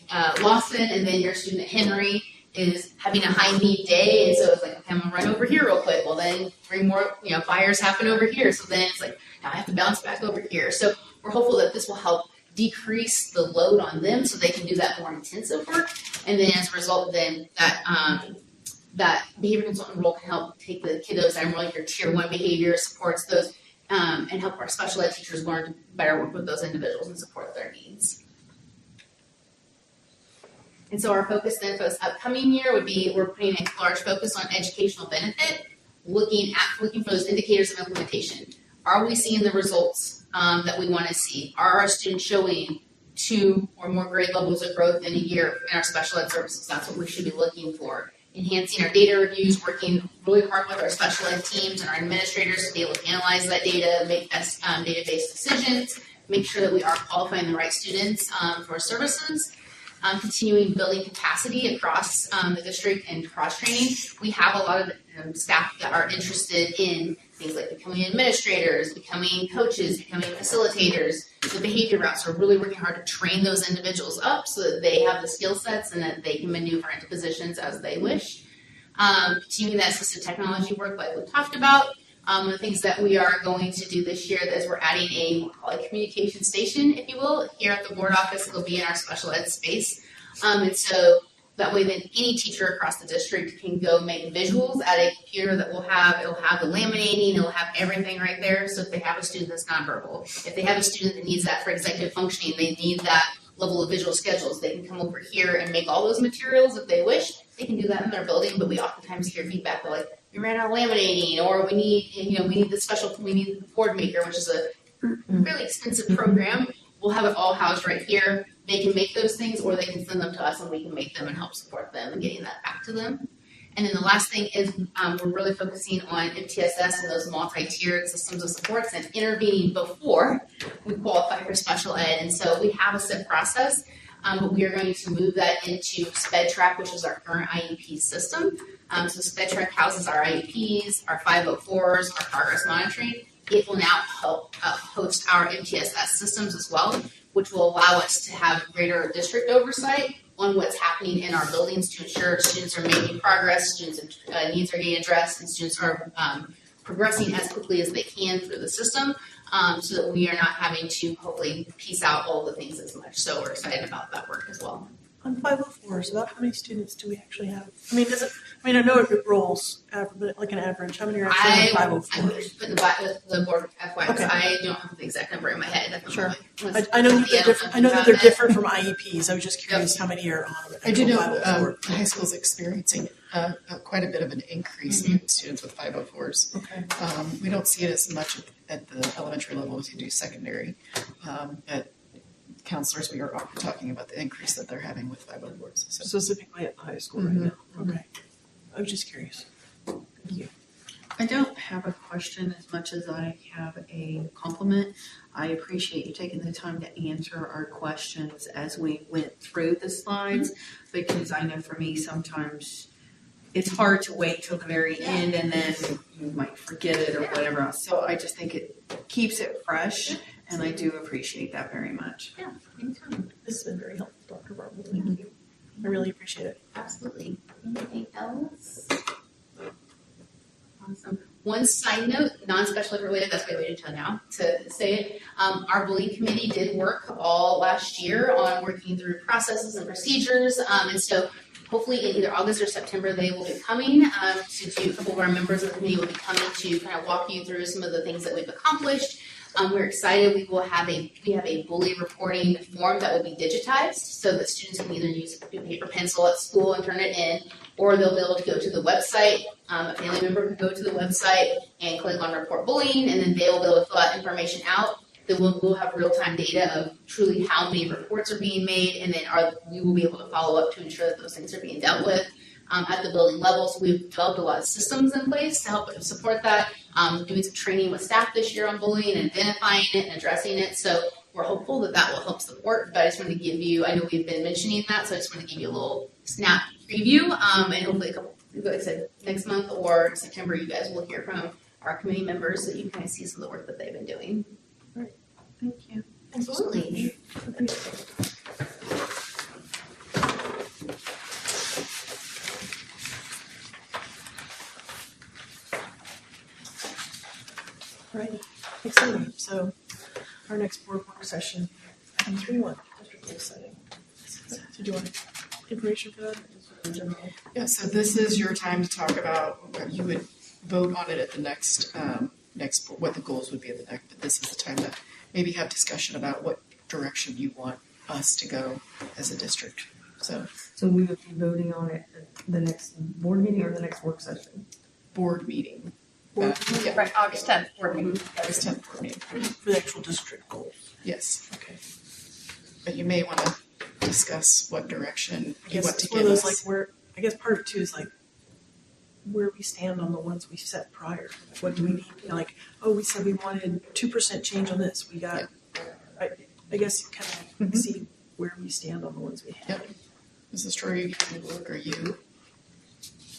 Speaker 4: Lawson, and then your student at Henry is having a high need day, and so it's like, okay, I'm gonna run over here real quick. Well, then 3 more fires happen over here, so then it's like, now I have to bounce back over here. So we're hopeful that this will help decrease the load on them so they can do that more intensive work. And then as a result, then that behavior consultant role can help take the kiddos that are more like your tier 1 behavior, supports those, and help our special ed teachers learn to better work with those individuals and support their needs. And so our focus then for this upcoming year would be, we're putting a large focus on educational benefit, looking for those indicators of implementation. Are we seeing the results that we want to see? Are our students showing 2 or more grade levels of growth in a year in our special ed services? That's what we should be looking for. Enhancing our data reviews, working really hard with our special ed teams and our administrators to be able to analyze that data, make best data-based decisions, make sure that we are qualifying the right students for our services. Continuing building capacity across the district and cross-training. We have a lot of staff that are interested in things like becoming administrators, becoming coaches, becoming facilitators, the behavior routes. So we're really working hard to train those individuals up so that they have the skill sets and that they can maneuver into positions as they wish. Continuing that assistive technology work like we talked about. The things that we are going to do this year is we're adding a communication station, if you will, here at the board office. It'll be in our special ed space. And so that way then any teacher across the district can go make visuals at a computer that it'll have the laminating, it'll have everything right there. So if they have a student that's nonverbal, if they have a student that needs that for executive functioning, they need that level of visual schedules, they can come over here and make all those materials if they wish. They can do that in their building, but we oftentimes hear feedback that like, we ran out of laminating, or we need the board maker, which is a really expensive program. We'll have it all housed right here. They can make those things, or they can send them to us and we can make them and help support them and getting that back to them. And then the last thing is we're really focusing on MTSS and those multi-tiered systems of supports and intervening before we qualify for special ed. And so we have a set process, but we are going to move that into SpedTrack, which is our current IEP system. So SpedTrack houses our IEPs, our 504s, our progress monitoring. It will now help host our MTSS systems as well, which will allow us to have greater district oversight on what's happening in our buildings to ensure students are making progress, students' needs are getting addressed, and students are progressing as quickly as they can through the system, so that we are not having to hopefully piece out all the things as much. So we're excited about that work as well.
Speaker 1: On 504s, about how many students do we actually have? I mean, I know it rolls, but like an average, how many are actually on
Speaker 4: I'm
Speaker 1: 504s?
Speaker 4: putting the board FYI,
Speaker 1: Okay.
Speaker 4: I don't have the exact number in my head. at the
Speaker 1: Sure.
Speaker 4: moment.
Speaker 1: I know that they're different. I know that they're different from IEPs. I was just curious how many are on.
Speaker 6: I do know
Speaker 1: 504.
Speaker 6: the high school's experiencing quite a bit of an increase in students with 504s.
Speaker 1: Okay.
Speaker 6: We don't see it as much at the elementary level as you do secondary. But counselors, we are often talking about the increase that they're having with 504s. So.
Speaker 1: Specifically at the high school right now. Okay. I was just curious. Thank you.
Speaker 8: I don't have a question as much as I have a compliment. I appreciate you taking the time to answer our questions as we went through the slides, because I know for me sometimes it's hard to wait till the very end and then you might forget it or whatever else. So I just think it keeps it fresh, and I do appreciate that very much.
Speaker 4: Yeah, anytime.
Speaker 1: This has been very helpful, Dr. Barber. Thank you. I really appreciate it.
Speaker 4: Absolutely. Anything else? Awesome. One side note, non-special ed related, that's why I waited until now to say it. Our bullying committee did work all last year on working through processes and procedures. And so hopefully in either August or September, they will be coming to do, a couple of our members of the committee will be coming to kind of walk you through some of the things that we've accomplished. We're excited. We have a bully reporting form that will be digitized so that students can either use a paper pencil at school and turn it in, or they'll be able to go to the website. A family member can go to the website and click on report bullying, and then they will be able to fill that information out. Then we'll have real-time data of truly how many reports are being made, and then we will be able to follow up to ensure that those things are being dealt with at the building level. So we've developed a lot of systems in place to help support that. Doing some training with staff this year on bullying and identifying it and addressing it. So we're hopeful that that will help support. But I just wanted to give you, I know we've been mentioning that, so I just want to give you a little snap preview. And hopefully, like I said, next month or September, you guys will hear from our committee members so you can kind of see some of the work that they've been doing.
Speaker 8: Thank you.
Speaker 4: Absolutely.
Speaker 1: Right. Exciting. So our next board work session, 3-1. That's really exciting. Did you want information for that? Or just general?
Speaker 6: Yeah, so this is your time to talk about, you would vote on it at the next, what the goals would be at the next, but this is the time to maybe have discussion about what direction you want us to go as a district. So
Speaker 5: we would be voting on it at the next board meeting or the next work session?
Speaker 6: board meeting.
Speaker 1: Board
Speaker 6: Yeah,
Speaker 7: Right, August 10th, board meeting.
Speaker 6: August 10th board meeting.
Speaker 1: for the actual district goals.
Speaker 6: Yes,
Speaker 1: Okay.
Speaker 6: but you may want to discuss what direction
Speaker 1: I
Speaker 6: you
Speaker 1: guess
Speaker 6: want to
Speaker 1: it's one
Speaker 6: give
Speaker 1: of
Speaker 6: us.
Speaker 1: those like where I guess part of it too is like where we stand on the ones we set prior. What do we need? You know, like, oh, we said we wanted 2% change on this. We got. I guess you kind of see where we stand on the ones we have.
Speaker 6: Yep. Mrs. Troy, you gave me a look. Are you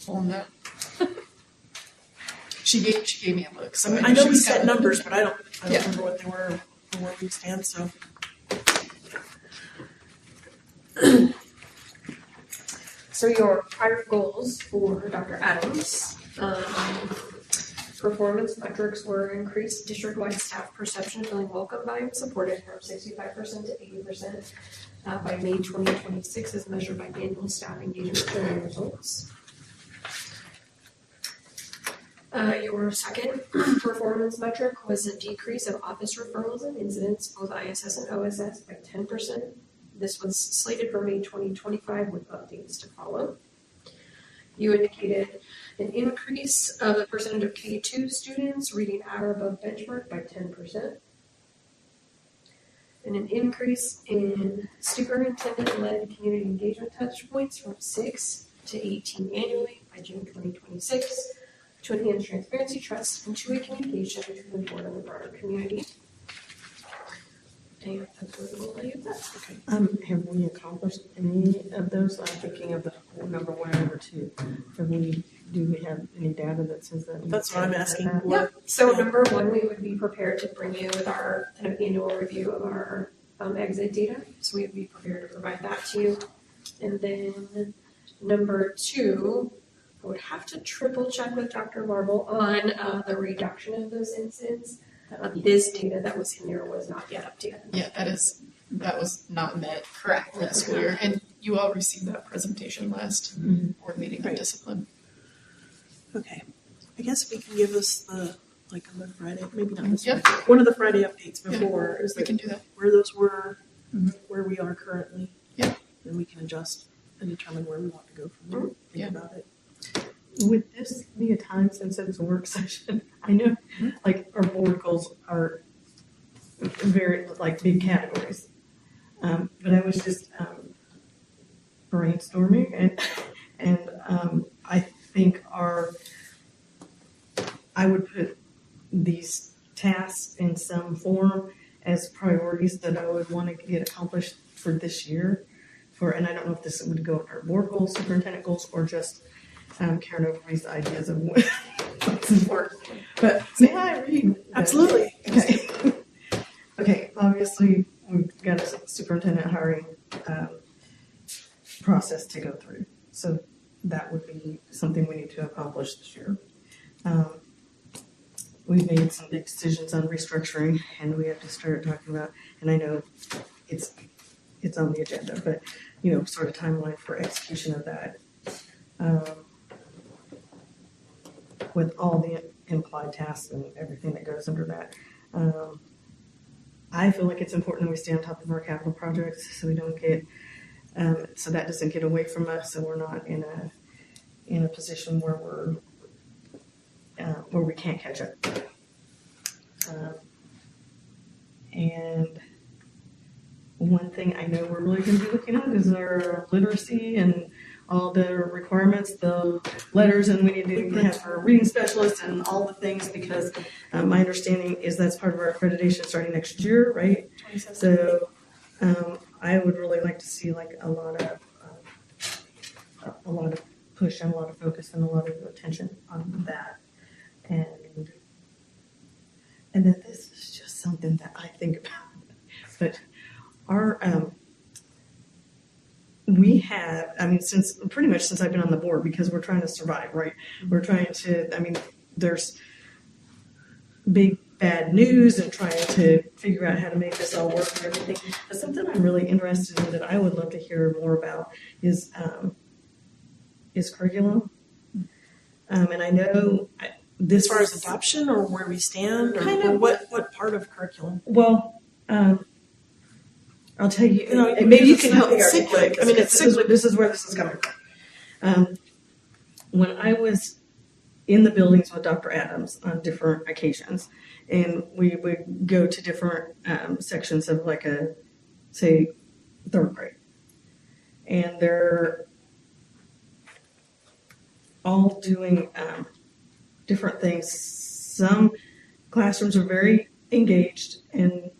Speaker 6: on that? She gave me a look. So
Speaker 1: I know
Speaker 6: she
Speaker 1: we
Speaker 6: was
Speaker 1: set
Speaker 6: kinda-
Speaker 1: numbers, but I don't
Speaker 6: Yeah.
Speaker 1: remember what they were or where we stand. So.
Speaker 10: So your prior goals for Dr. Adams, performance metrics were increased district-wide staff perception, feeling welcome, valued, supported from 65% to 80% by May 2026 as measured by annual staff engagement survey results. Your second performance metric was a decrease of office referrals and incidents, both ISS and OSS, by 10%. This was slated for May 2025 with updates to follow. You indicated an increase of the percentage of K2 students reading at or above benchmark by 10%. And an increase in superintendent-led community engagement touch points from 6 to 18 annually by June 2026 to enhance transparency, trust, and two-way communication between the board and the broader community. And that's where we'll leave that.
Speaker 1: Okay.
Speaker 5: Have we accomplished any of those? I'm thinking of the number 1 and number 2. Do we have any data that says that?
Speaker 1: That's what I'm asking.
Speaker 10: Yep. So number 1, we would be prepared to bring you with our kind of annual review of our exit data. So we would be prepared to provide that to you. And then number 2, I would have to triple check with Dr. Marble on the reduction of those incidents. This data that was in there was not yet updated.
Speaker 6: Yeah, that was not met
Speaker 4: Correct.
Speaker 6: for the school year. And you all received that presentation last board meeting on
Speaker 1: Right.
Speaker 6: discipline.
Speaker 1: Okay. I guess we can give us the, like on the Friday, maybe not this
Speaker 6: Yeah.
Speaker 1: one. One of the Friday updates before is
Speaker 6: We
Speaker 1: like
Speaker 6: can do that.
Speaker 1: where those were,
Speaker 6: Mhm.
Speaker 1: where we are currently.
Speaker 6: Yeah.
Speaker 1: Then we can adjust and determine where we want to go from there. Think
Speaker 6: Yeah.
Speaker 1: about it.
Speaker 5: Would this be a time since it's a work session? I know, like, our board goals are very, like, big categories. But I was just brainstorming and I think I would put these tasks in some form as priorities that I would want to get accomplished for this year. And I don't know if this would go under board goals, superintendent goals, or just Karen Overby's ideas of what's important. But may I read?
Speaker 1: Absolutely.
Speaker 5: Okay. Okay, obviously, we've got a superintendent hiring process to go through. So that would be something we need to accomplish this year. We've made some big decisions on restructuring, and we have to start talking about, and I know it's on the agenda, but, you know, sort of timeline for execution of that. With all the implied tasks and everything that goes under that. I feel like it's important that we stay on top of our capital projects so we don't get, so that doesn't get away from us, so we're not in a position where we can't catch up. And one thing I know we're really going to be looking at is our literacy and all the requirements, the letters, and we need to have our reading specialists and all the things, because my understanding is that's part of our accreditation starting next year, right? So I would really like to see like a lot of push and a lot of focus and a lot of attention on that. And then this is just something that I think about, but our we have, I mean, pretty much since I've been on the board, because we're trying to survive, right? We're trying to, I mean, there's big bad news and trying to figure out how to make this all work and everything. But something I'm really interested in that I would love to hear more about is curriculum. And I know this
Speaker 1: As far as adoption or where we stand or,
Speaker 5: Kind of.
Speaker 1: or what part of curriculum?
Speaker 5: Well, I'll tell you,
Speaker 1: You know,
Speaker 5: maybe you can help.
Speaker 1: it's cyclic. I mean, it's cyclic.
Speaker 5: This is where this is coming from. When I was in the buildings with Dr. Adams on different occasions, and we would go to different sections of like say, third grade, and they're all doing different things. Some classrooms are very engaged, and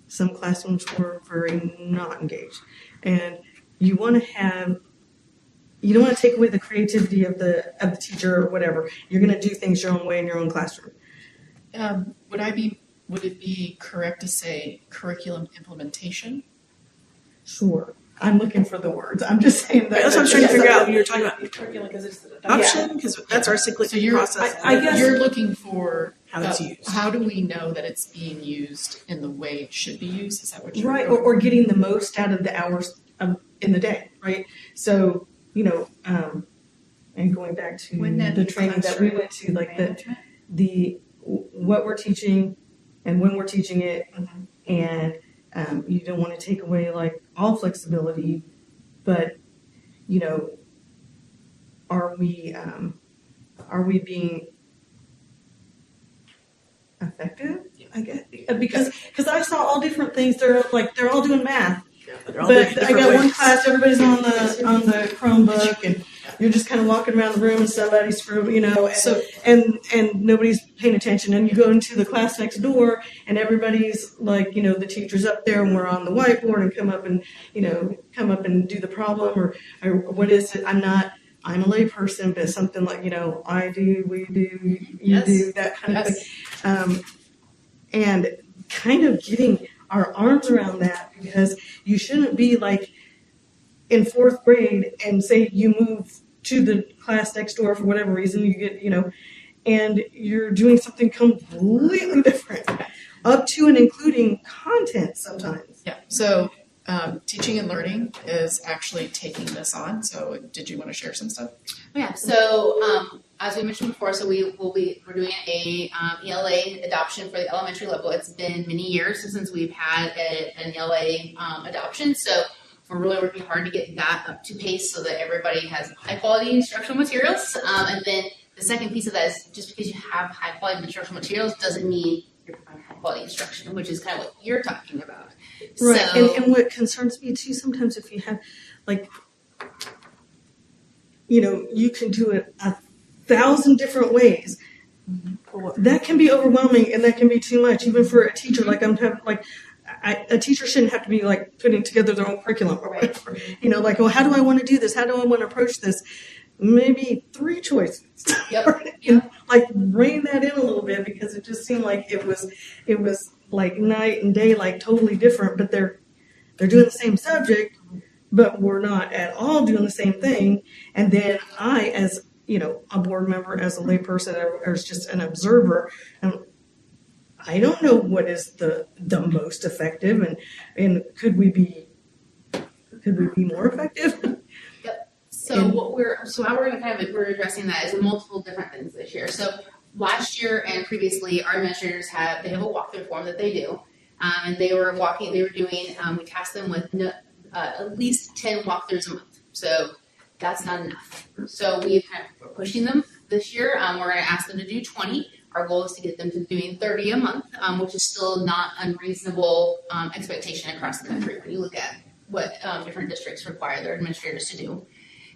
Speaker 5: some classrooms were very not engaged. And you want to you don't want to take away the creativity of the teacher or whatever. You're going to do things your own way in your own classroom.
Speaker 6: Would it be correct to say curriculum implementation?
Speaker 5: Sure. I'm looking for the words. I'm just saying that.
Speaker 1: That's what I'm trying to figure out when you're talking about curriculum, because it's adoption, because that's our cyclic
Speaker 6: So you're,
Speaker 1: process.
Speaker 5: I guess-
Speaker 6: you're looking for
Speaker 1: How it's used.
Speaker 6: How do we know that it's being used in the way it should be used? Is that what you're
Speaker 5: Right, or getting the most out of the hours in the day, right? So, you know, and going back to the training that we went to, like the what we're teaching and when we're teaching it, and you don't want to take away like all flexibility, but you know, are we being effective? I guess because I saw all different things. They're all doing math.
Speaker 1: They're all doing it
Speaker 5: But I
Speaker 1: different
Speaker 5: got one
Speaker 1: ways.
Speaker 5: class, everybody's on the Chromebook, and you're just kind of walking around the room, and somebody's from, you know, and nobody's paying attention. And you go into the class next door, and everybody's like, you know, the teacher's up there, and we're on the whiteboard, and come up and do the problem, or what is it? I'm a layperson, but something like, you know, I do, we do, you do, that kind of thing. And kind of getting our arms around that, because you shouldn't be like in fourth grade and say you move to the class next door for whatever reason, you get, you know, and you're doing something completely different, up to and including content sometimes.
Speaker 6: Yeah. So Teaching and Learning is actually taking this on. So did you want to share some stuff?
Speaker 4: Yeah, so as we mentioned before, so we're doing a ELA adoption for the elementary level. It's been many years since we've had an ELA adoption, so we're really working hard to get that up to pace so that everybody has high quality instructional materials. And then the second piece of that is just because you have high quality instructional materials doesn't mean you're providing high quality instruction, which is kind of what you're talking about.
Speaker 5: Right,
Speaker 4: So,
Speaker 5: and what concerns me too, sometimes if you have, like, you know, you can do it 1,000 different ways. That can be overwhelming, and that can be too much, even for a teacher. Like a teacher shouldn't have to be like putting together their own curriculum or whatever. You know, like, well, how do I want to do this? How do I want to approach this? Maybe 3 choices.
Speaker 4: Yep.
Speaker 5: And, like, rein that in a little bit, because it just seemed like it was like night and day, like totally different. But they're doing the same subject, but we're not at all doing the same thing. And then I, as you know, a board member, as a layperson, or as just an observer, I don't know what is the most effective, and could we be more effective?
Speaker 4: So how we're addressing that is multiple different things this year. So last year and previously, our administrators have a walkthrough form that they do, and we tasked them with at least 10 walkthroughs a month. So that's not enough. So we're pushing them this year. We're going to ask them to do 20. Our goal is to get them to doing 30 a month, which is still not unreasonable expectation across the country when you look at what different districts require their administrators to do.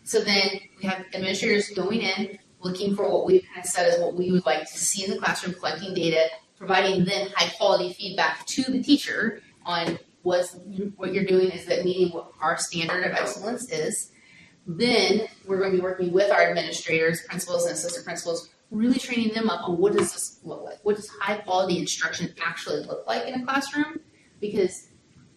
Speaker 4: So then we have administrators going in, looking for what we've kind of said is what we would like to see in the classroom, collecting data, providing then high quality feedback to the teacher on what you're doing, is that meeting what our standard of excellence is. Then we're going to be working with our administrators, principals, and assistant principals, really training them up on what does this look like? What does high quality instruction actually look like in a classroom? Because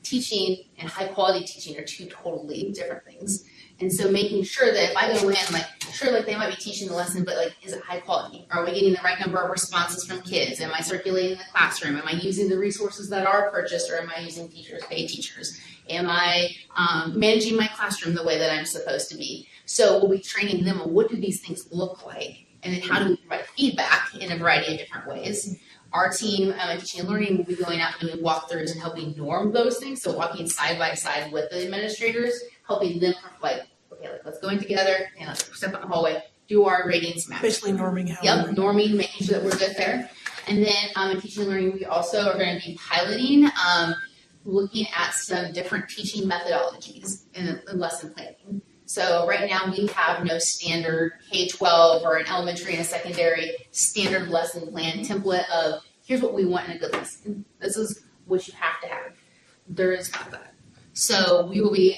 Speaker 4: teaching and high quality teaching are 2 totally different things. And so making sure that if I go in, they might be teaching the lesson, but is it high quality? Are we getting the right number of responses from kids? Am I circulating the classroom? Am I using the resources that are purchased, or am I using paid teachers? Am I managing my classroom the way that I'm supposed to be? So we'll be training them on what do these things look like, and then how do we provide feedback in a variety of different ways. Our team at Teaching and Learning will be going out and doing walkthroughs and helping norm those things. So walking side by side with the administrators, helping them let's go in together and let's step out in the hallway, do our ratings map.
Speaker 1: Basically norming how.
Speaker 4: Yep, norming, making sure that we're good there. And then in Teaching and Learning, we also are going to be piloting, looking at some different teaching methodologies in lesson planning. So right now we have no standard K-12 or an elementary and a secondary standard lesson plan template of here's what we want in a good lesson. This is what you have to have. There is not that. So we will be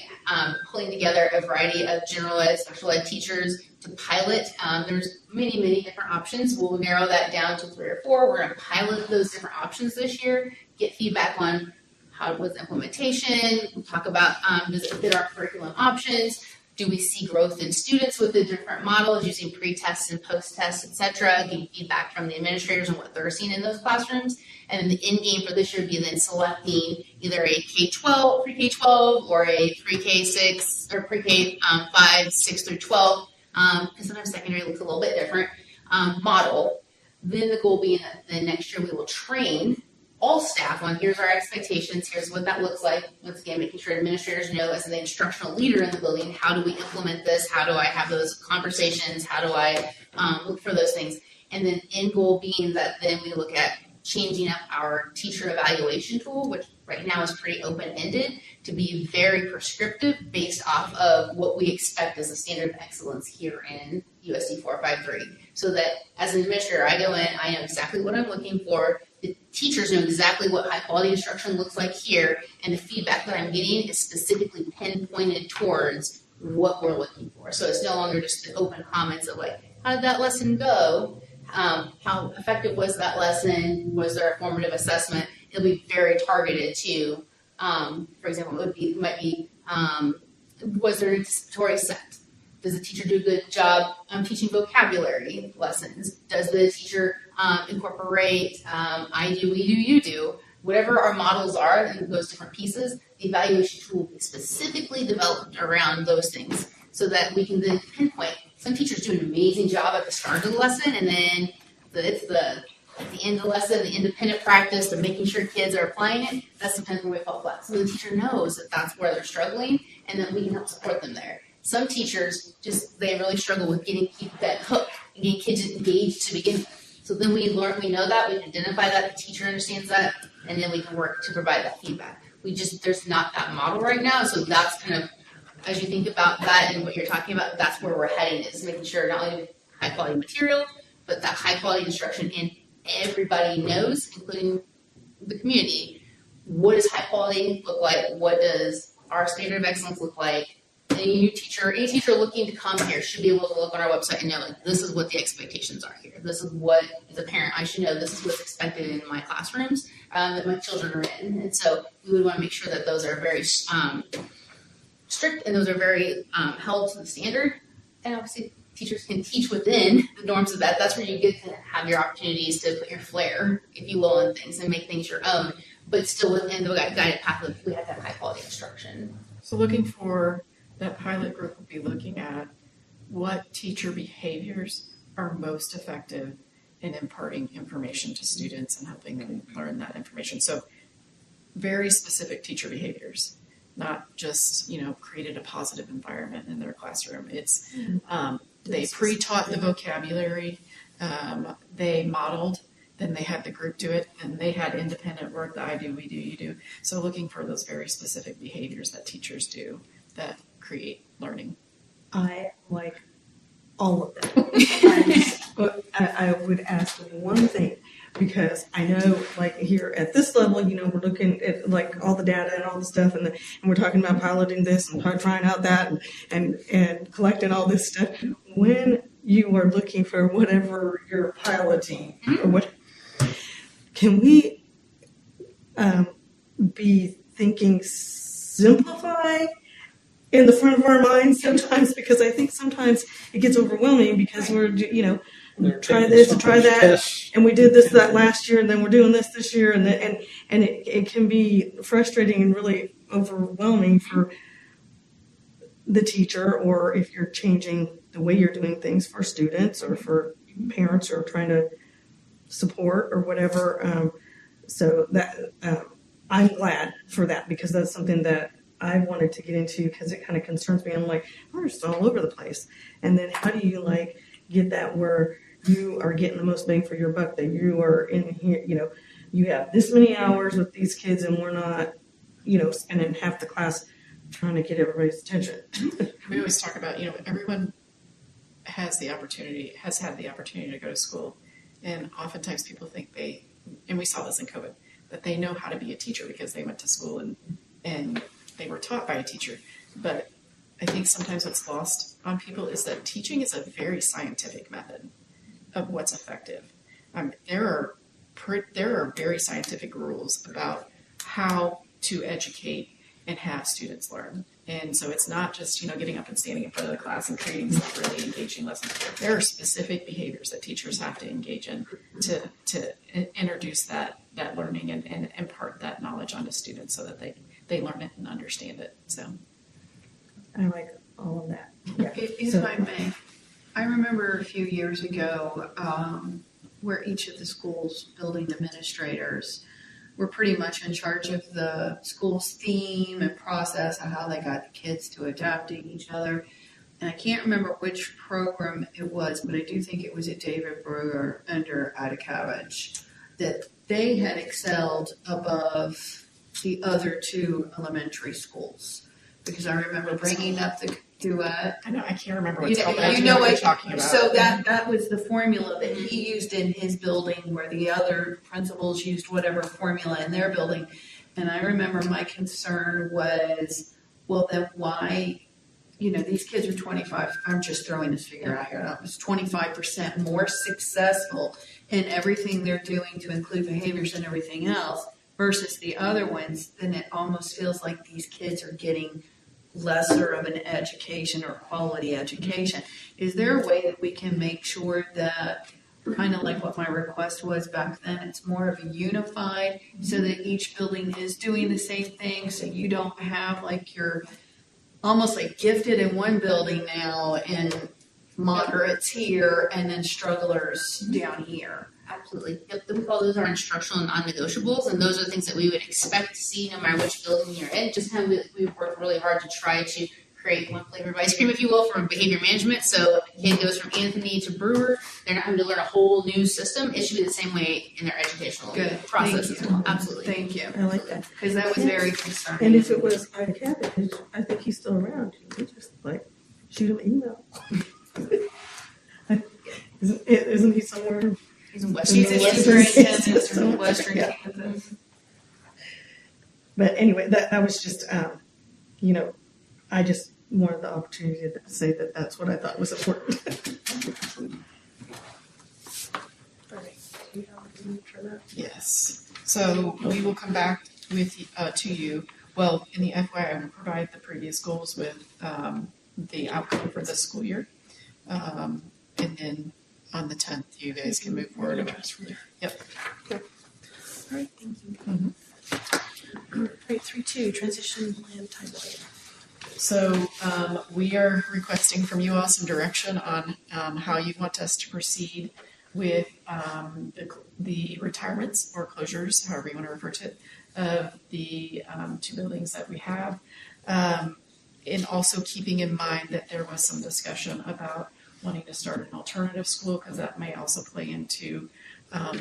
Speaker 4: pulling together a variety of general ed, special ed teachers to pilot. There's many, many different options. We'll narrow that down to 3 or 4. We're going to pilot those different options this year, get feedback on how was the implementation. We'll talk about does it fit our curriculum options? Do we see growth in students with the different models using pre-tests and post-tests, et cetera? Getting feedback from the administrators on what they're seeing in those classrooms. And then the end game for this year would be then selecting either a K-12, pre-K-12, or a pre-K-6, or pre-K-5, 6 through 12, because sometimes secondary looks a little bit different, model. Then the goal being that the next year we will train all staff on here's our expectations, here's what that looks like. Once again, making sure administrators know as the instructional leader in the building, how do we implement this? How do I have those conversations? How do I look for those things? And then end goal being that then we look at changing up our teacher evaluation tool, which right now is pretty open-ended, to be very prescriptive based off of what we expect as a standard of excellence here in USD 453. So that as an administrator, I go in, I know exactly what I'm looking for. The teachers know exactly what high quality instruction looks like here, and the feedback that I'm getting is specifically pinpointed towards what we're looking for. So it's no longer just the open comments of how did that lesson go? How effective was that lesson? Was there a formative assessment? It'll be very targeted to, for example, it might be was there an anticipatory set? Does the teacher do a good job teaching vocabulary lessons? Does the teacher incorporate I do, we do, you do whatever our models are in those different pieces, the evaluation tool will be specifically developed around those things so that we can then pinpoint. Some teachers do an amazing job at the start of the lesson, and then at the end of the lesson, the independent practice of making sure kids are applying it, that's sometimes when we fall flat. So the teacher knows that that's where they're struggling, and then we can help support them there. Some teachers they really struggle with getting that hook and getting kids engaged to begin with. So then we know that, we can identify that, the teacher understands that, and then we can work to provide that feedback. There's not that model right now, so that's kind of, as you think about that and what you're talking about, that's where we're heading, is making sure not only high quality material, but that high quality instruction, and everybody knows, including the community, what does high quality look like? What does our standard of excellence look like? Any teacher looking to come here should be able to look on our website and know, like, this is what the expectations are here. This is what, as a parent, I should know. This is what's expected in my classrooms that my children are in. And so we would want to make sure that those are very strict and those are very held to the standard. And obviously, teachers can teach within the norms of that. That's where you get to have your opportunities to put your flair, if you will, in things and make things your own, but still within the guided path of we have that high quality instruction.
Speaker 6: So looking for that pilot group will be looking at what teacher behaviors are most effective in imparting information to students and helping them learn that information. So very specific teacher behaviors, not just, created a positive environment in their classroom. It's they pre-taught the vocabulary, they modeled, then they had the group do it, and they had independent work, the I do, we do, you do. So looking for those very specific behaviors that teachers do that create learning.
Speaker 5: I like all of that. I would ask one thing, because I know, like, here at this level, we're looking at like all the data and all the stuff, and we're talking about piloting this and trying out that and collecting all this stuff. When you are looking for whatever you're piloting or what, can we be thinking simplify in the front of our minds sometimes? Because I think sometimes it gets overwhelming because we're, try this and try that, and we did that last year, and then we're doing this year, and it can be frustrating and really overwhelming for the teacher, or if you're changing the way you're doing things for students or for parents or trying to support or whatever. So that I'm glad for that, because that's something that I wanted to get into, because it kind of concerns me. I'm like, we're just all over the place. And then how do you get that where you are getting the most bang for your buck, that you are in here, you have this many hours with these kids, and we're not, spending half the class trying to get everybody's attention.
Speaker 6: We always talk about, everyone has had the opportunity to go to school. And oftentimes people think and we saw this in COVID, that they know how to be a teacher because they went to school and they were taught by a teacher. But I think sometimes what's lost on people is that teaching is a very scientific method of what's effective. There are very scientific rules about how to educate and have students learn. And so it's not just, getting up and standing in front of the class and creating some really engaging lessons. There are specific behaviors that teachers have to engage in to introduce that learning and impart that knowledge onto students so that they learn it and understand it. So
Speaker 5: I like all of that. Yeah.
Speaker 2: If I may, I remember a few years ago where each of the schools' building administrators were pretty much in charge of the school's theme and process and how they got the kids to adapt to each other. And I can't remember which program it was, but I do think it was at David Brewer under Ida Cabbage, that they had excelled above the other two elementary schools. Because I remember bringing up the duet.
Speaker 6: I know, I can't remember what it's called, but I
Speaker 2: you
Speaker 6: do
Speaker 2: know
Speaker 6: what
Speaker 2: what
Speaker 6: you're talking about.
Speaker 2: So that was the formula that he used in his building, where the other principals used whatever formula in their building. And I remember my concern was, well, then why, these kids are 25, I'm just throwing this figure out here, it was 25% more successful in everything they're doing to include behaviors and everything else versus the other ones. Then it almost feels like these kids are getting lesser of an education or quality education. Is there a way that we can make sure that kind of like what my request was back then. It's more of a unified, so that each building is doing the same thing, so you don't have like your, almost like gifted in one building now and moderates here and then strugglers down here.
Speaker 4: Absolutely. Yep, we call those our instructional and non-negotiables, and those are the things that we would expect to see no matter which building you're in. Just kind of, we've worked really hard to try to create one flavor of ice cream, if you will, for behavior management. So if a kid goes from Anthony to Brewer, they're not having to learn a whole new system. It should be the same way in their educational
Speaker 2: Good.
Speaker 4: process
Speaker 2: Thank
Speaker 4: as
Speaker 2: you.
Speaker 4: well. Absolutely.
Speaker 2: Thank you.
Speaker 5: I like that.
Speaker 2: Because that was very concerning.
Speaker 5: And if it was Ida Cabbage, I think he's still around. We just like shoot him an email. Isn't he somewhere?
Speaker 4: He's in West
Speaker 2: She's a
Speaker 5: Western
Speaker 2: superintendent
Speaker 5: Campus.
Speaker 2: from Western
Speaker 5: Yeah.
Speaker 2: Campus.
Speaker 5: But anyway, that was just, I just wanted the opportunity to say that that's what I thought was important.
Speaker 1: All right. Do you have a need for that?
Speaker 6: Yes. So we will come back with to you. Well, in the FYI, I will provide the previous goals with the outcome for this school year, and then on the 10th, you guys can move forward. Yep.
Speaker 1: All right, thank you. All right, 3.2, transition plan timeline.
Speaker 6: So we are requesting from you all some direction on how you want us to proceed with the retirements or closures, however you want to refer to it, of the two buildings that we have. And also keeping in mind that there was some discussion about wanting to start an alternative school, because that may also play into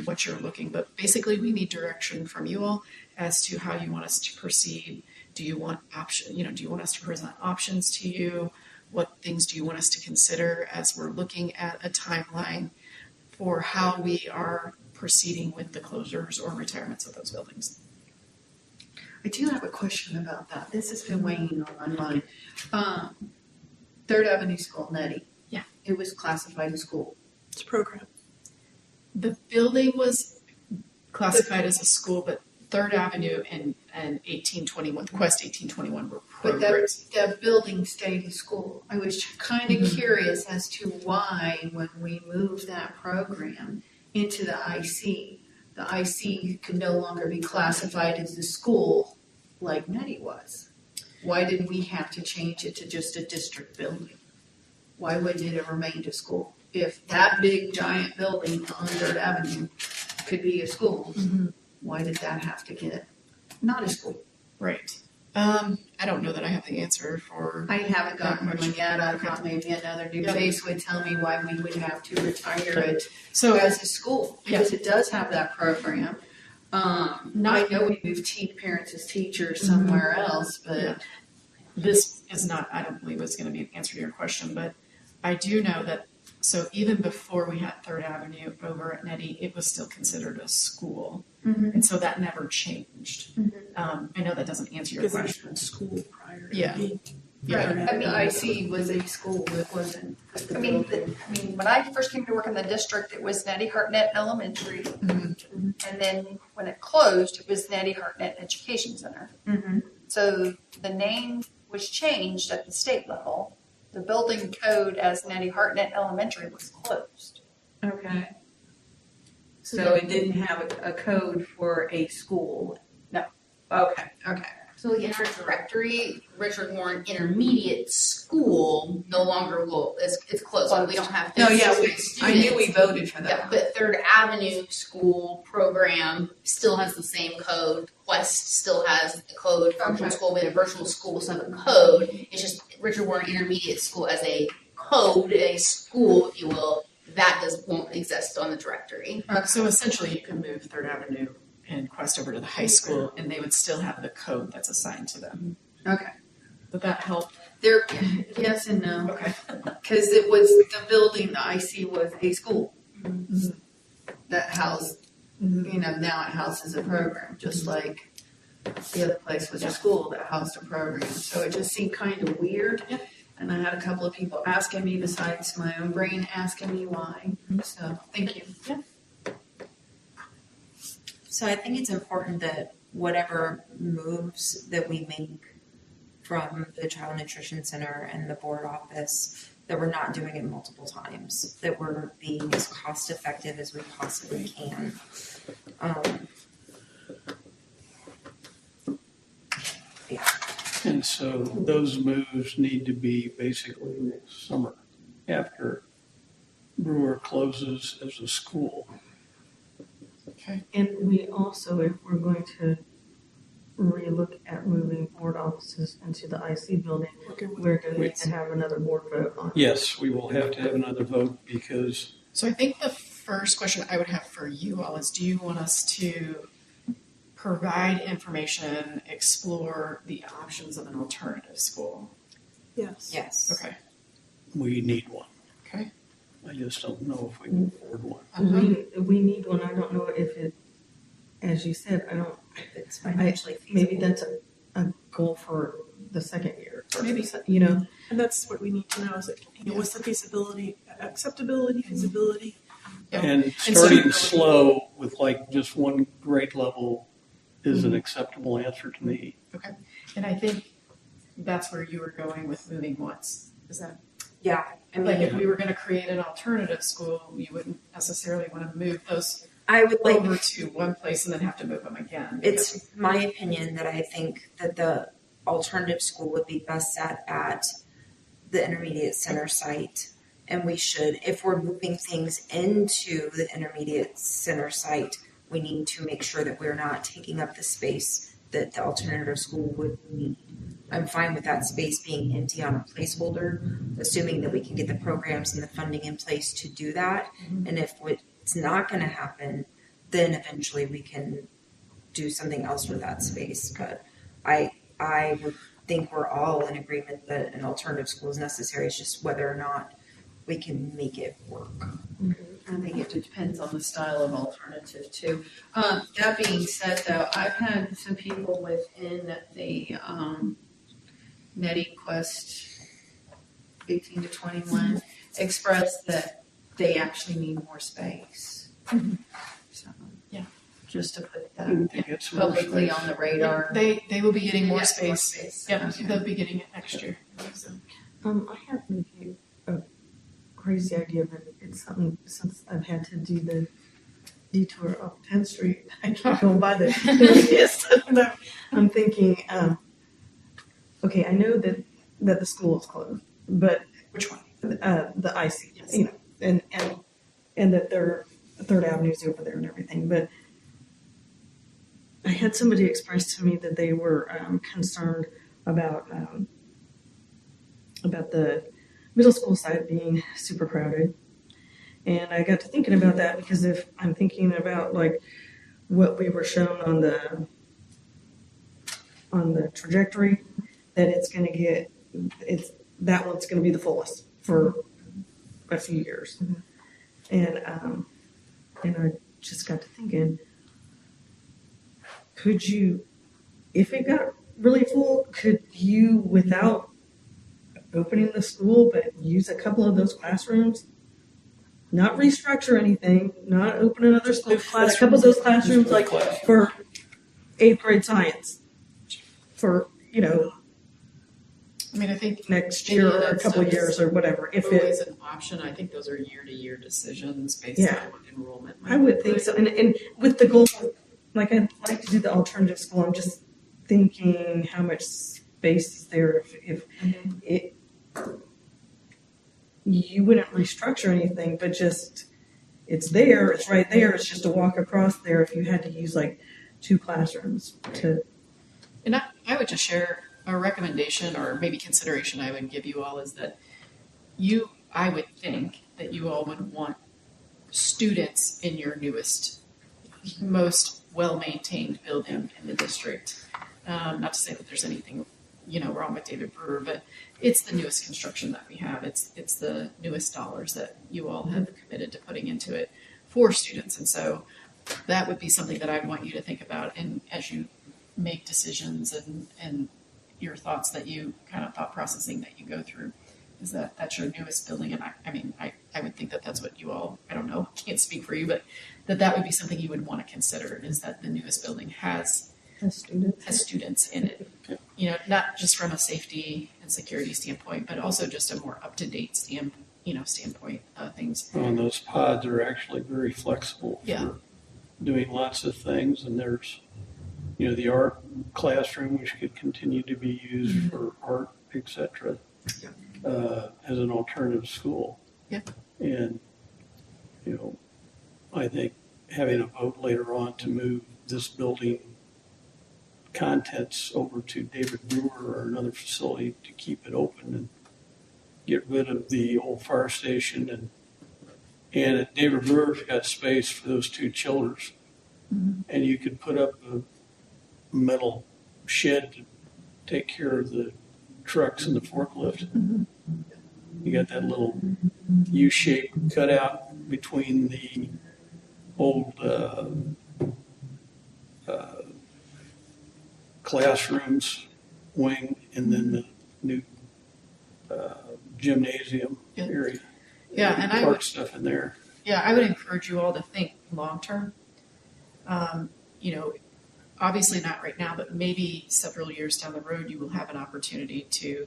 Speaker 6: what you're looking. But basically, we need direction from you all as to how you want us to proceed. Do you want do you want us to present options to you? What things do you want us to consider as we're looking at a timeline for how we are proceeding with the closures or retirements of those buildings?
Speaker 2: I do have a question about that. This has been weighing on my mind. Third Avenue School, Nettie.
Speaker 6: Yeah.
Speaker 2: It was classified as school.
Speaker 1: It's a program.
Speaker 6: The building was classified as a school, but Third Avenue and 1821, Quest 1821 were
Speaker 2: But
Speaker 6: programs.
Speaker 2: that building stayed a school. I was kind of curious as to why, when we moved that program into the IC could no longer be classified as a school like Nettie was. Why did we have to change it to just a district building? Why wouldn't it have remained a school? If that big giant building on Third Avenue could be a school, why did that have to get not a school?
Speaker 6: Right. I don't know that I have the answer for.
Speaker 2: I haven't gotten one yet. I thought maybe another new face would tell me why we would have to retire it
Speaker 6: So
Speaker 2: as a school, because it does have that program. I know we moved parents as teachers somewhere else, but
Speaker 6: Yeah. This is not, I don't believe it's going to be an answer to your question, but I do know that, so even before we had Third Avenue over at Nettie, it was still considered a school. And so that never changed. I know that doesn't answer your
Speaker 1: Because
Speaker 6: question.
Speaker 1: there's been school prior. to
Speaker 6: Yeah.
Speaker 1: being-
Speaker 6: Yeah.
Speaker 2: right. I mean, IC was a school. It wasn't.
Speaker 7: I mean, when I first came to work in the district, it was Nettie Hartnett Elementary. And then when it closed, it was Nettie Hartnett Education Center. So the name was changed at the state level. The building code as Nettie Hartnett Elementary was closed.
Speaker 2: Okay. So it didn't have a code for a school.
Speaker 7: No.
Speaker 2: Okay. Okay.
Speaker 4: So in our directory, Richard Warren Intermediate School no longer will, it's closed. So we don't have.
Speaker 2: No, yeah,
Speaker 4: students.
Speaker 2: I knew we voted for
Speaker 4: Yeah,
Speaker 2: that.
Speaker 4: but Third Avenue School program still has the same code. Quest still has the code. Virtual School, we had a virtual school with some code. It's just Richard Warren Intermediate School as a code, a school, if you will, that won't exist on the directory.
Speaker 6: So essentially, you can move Third Avenue and Quest over to the high school, and they would still have the code that's assigned to them.
Speaker 2: Okay.
Speaker 6: Did that help?
Speaker 2: There, yes and no.
Speaker 6: Okay.
Speaker 2: Because it was the building, the IC was a school that housed, now it houses a program, just like the other place was a school that housed a program. So it just seemed kind of weird. And I had a couple of people asking me, besides my own brain asking me why. So thank you.
Speaker 11: So I think it's important that whatever moves that we make from the Child Nutrition Center and the board office that we're not doing it multiple times, that we're being as cost effective as we possibly can.
Speaker 9: And so those moves need to be basically next summer after Brewer closes as a school.
Speaker 5: And we also, if we're going to relook at moving board offices into the IC building, we're going to need to have another board vote on it.
Speaker 9: Yes, we will have to have another vote because
Speaker 6: So I think the first question I would have for you all is, do you want us to provide information, explore the options of an alternative school?
Speaker 1: Yes.
Speaker 11: Yes.
Speaker 6: Okay.
Speaker 9: we need one.
Speaker 6: Okay.
Speaker 9: I just don't know if we can afford one.
Speaker 5: We need one. I don't know if it, as you said, I don't,
Speaker 11: It's financially feasible.
Speaker 5: maybe that's a goal for the second year.
Speaker 1: Maybe.
Speaker 5: You know,
Speaker 1: And that's what we need to know is like, you know, what's the feasibility, acceptability, feasibility?
Speaker 9: And
Speaker 6: so-
Speaker 9: starting slow with like just one grade level is an acceptable answer to me.
Speaker 6: Okay. And I think that's where you were going with moving once. Is that
Speaker 11: Yeah, I
Speaker 6: like if
Speaker 11: mean,
Speaker 6: we were going to create an alternative school, you wouldn't necessarily want to move those
Speaker 11: I would like,
Speaker 6: over to one place and then have to move them again.
Speaker 11: it's my opinion that I think that the alternative school would be best set at the intermediate center site. And we should, if we're moving things into the intermediate center site, we need to make sure that we're not taking up the space that the alternative school would need. I'm fine with that space being empty on a placeholder, assuming that we can get the programs and the funding in place to do that. And if it's not going to happen, then eventually we can do something else with that space. But I would think we're all in agreement that an alternative school is necessary. It's just whether or not we can make it work.
Speaker 2: I think it depends on the style of alternative too. That being said, though, I've had some people within the NetiQuest 18 to 21 express that they actually need more space. So,
Speaker 6: Yeah.
Speaker 2: just to put
Speaker 9: I
Speaker 2: that
Speaker 9: think it's more
Speaker 2: publicly
Speaker 9: space.
Speaker 2: on the radar.
Speaker 6: They will be getting more
Speaker 2: Yeah,
Speaker 6: space. Yeah,
Speaker 2: Okay.
Speaker 6: they'll be getting it next year. So.
Speaker 5: I have maybe a crazy idea, but it's something since I've had to do the detour up 10th Street. I keep going by the yes. I'm thinking, okay, I know that the school is closed, but
Speaker 6: Which one?
Speaker 5: the IC,
Speaker 6: Yes.
Speaker 5: you know, and that their Third Avenue is over there and everything. But I had somebody express to me that they were concerned about the middle school side being super crowded. And I got to thinking about that because if I'm thinking about like what we were shown on the trajectory, that it's going to get, that one's going to be the fullest for a few years. And I just got to thinking, could you, if it got really full, could you, without opening the school, but use a couple of those classrooms, not restructure anything, not open another school, but a couple of those classrooms, like for 8th grade science, for, you know,
Speaker 6: I mean, I think
Speaker 5: next year or a couple of years or whatever. If
Speaker 6: always
Speaker 5: it,
Speaker 6: an option. I think those are year-to-year decisions based
Speaker 5: Yeah.
Speaker 6: on what enrollment.
Speaker 5: I would think so. And with the goal, like I'd like to do the alternative school, I'm just thinking how much space is there if it, you wouldn't restructure anything, but just, it's there, it's right there, it's just a walk across there if you had to use like 2 classrooms to,
Speaker 6: And I would just share a recommendation or maybe consideration I would give you all is that I would think that you all would want students in your newest, most well-maintained building in the district. Not to say that there's anything, wrong with David Brewer, but it's the newest construction that we have. It's the newest dollars that you all have committed to putting into it for students. And so that would be something that I want you to think about and as you make decisions and your thoughts that you thought processing that you go through is that that's your newest building. And I would think that that's what you all, I don't know, can't speak for you, but that would be something you would want to consider is that the newest building has students in it. not just from a safety and security standpoint, but also just a more up-to-date standpoint of things.
Speaker 9: And those pods are actually very flexible
Speaker 6: Yeah.
Speaker 9: for doing lots of things. And there's, the art classroom, which could continue to be used for art, et cetera, as an alternative school.
Speaker 6: Yeah.
Speaker 9: And, I think having a vote later on to move this building contents over to David Brewer or another facility to keep it open and get rid of the old fire station and David Brewer's got space for those two chillers.
Speaker 6: Mm-hmm.
Speaker 9: And you could put up a metal shed to take care of the trucks and the forklift.
Speaker 6: Mm-hmm.
Speaker 9: You got that little U-shaped cutout between the old classrooms wing and then the new gymnasium area.
Speaker 6: Yeah, and I
Speaker 9: park
Speaker 6: would,
Speaker 9: stuff in there.
Speaker 6: I would encourage you all to think long-term. Obviously not right now, but maybe several years down the road, you will have an opportunity to,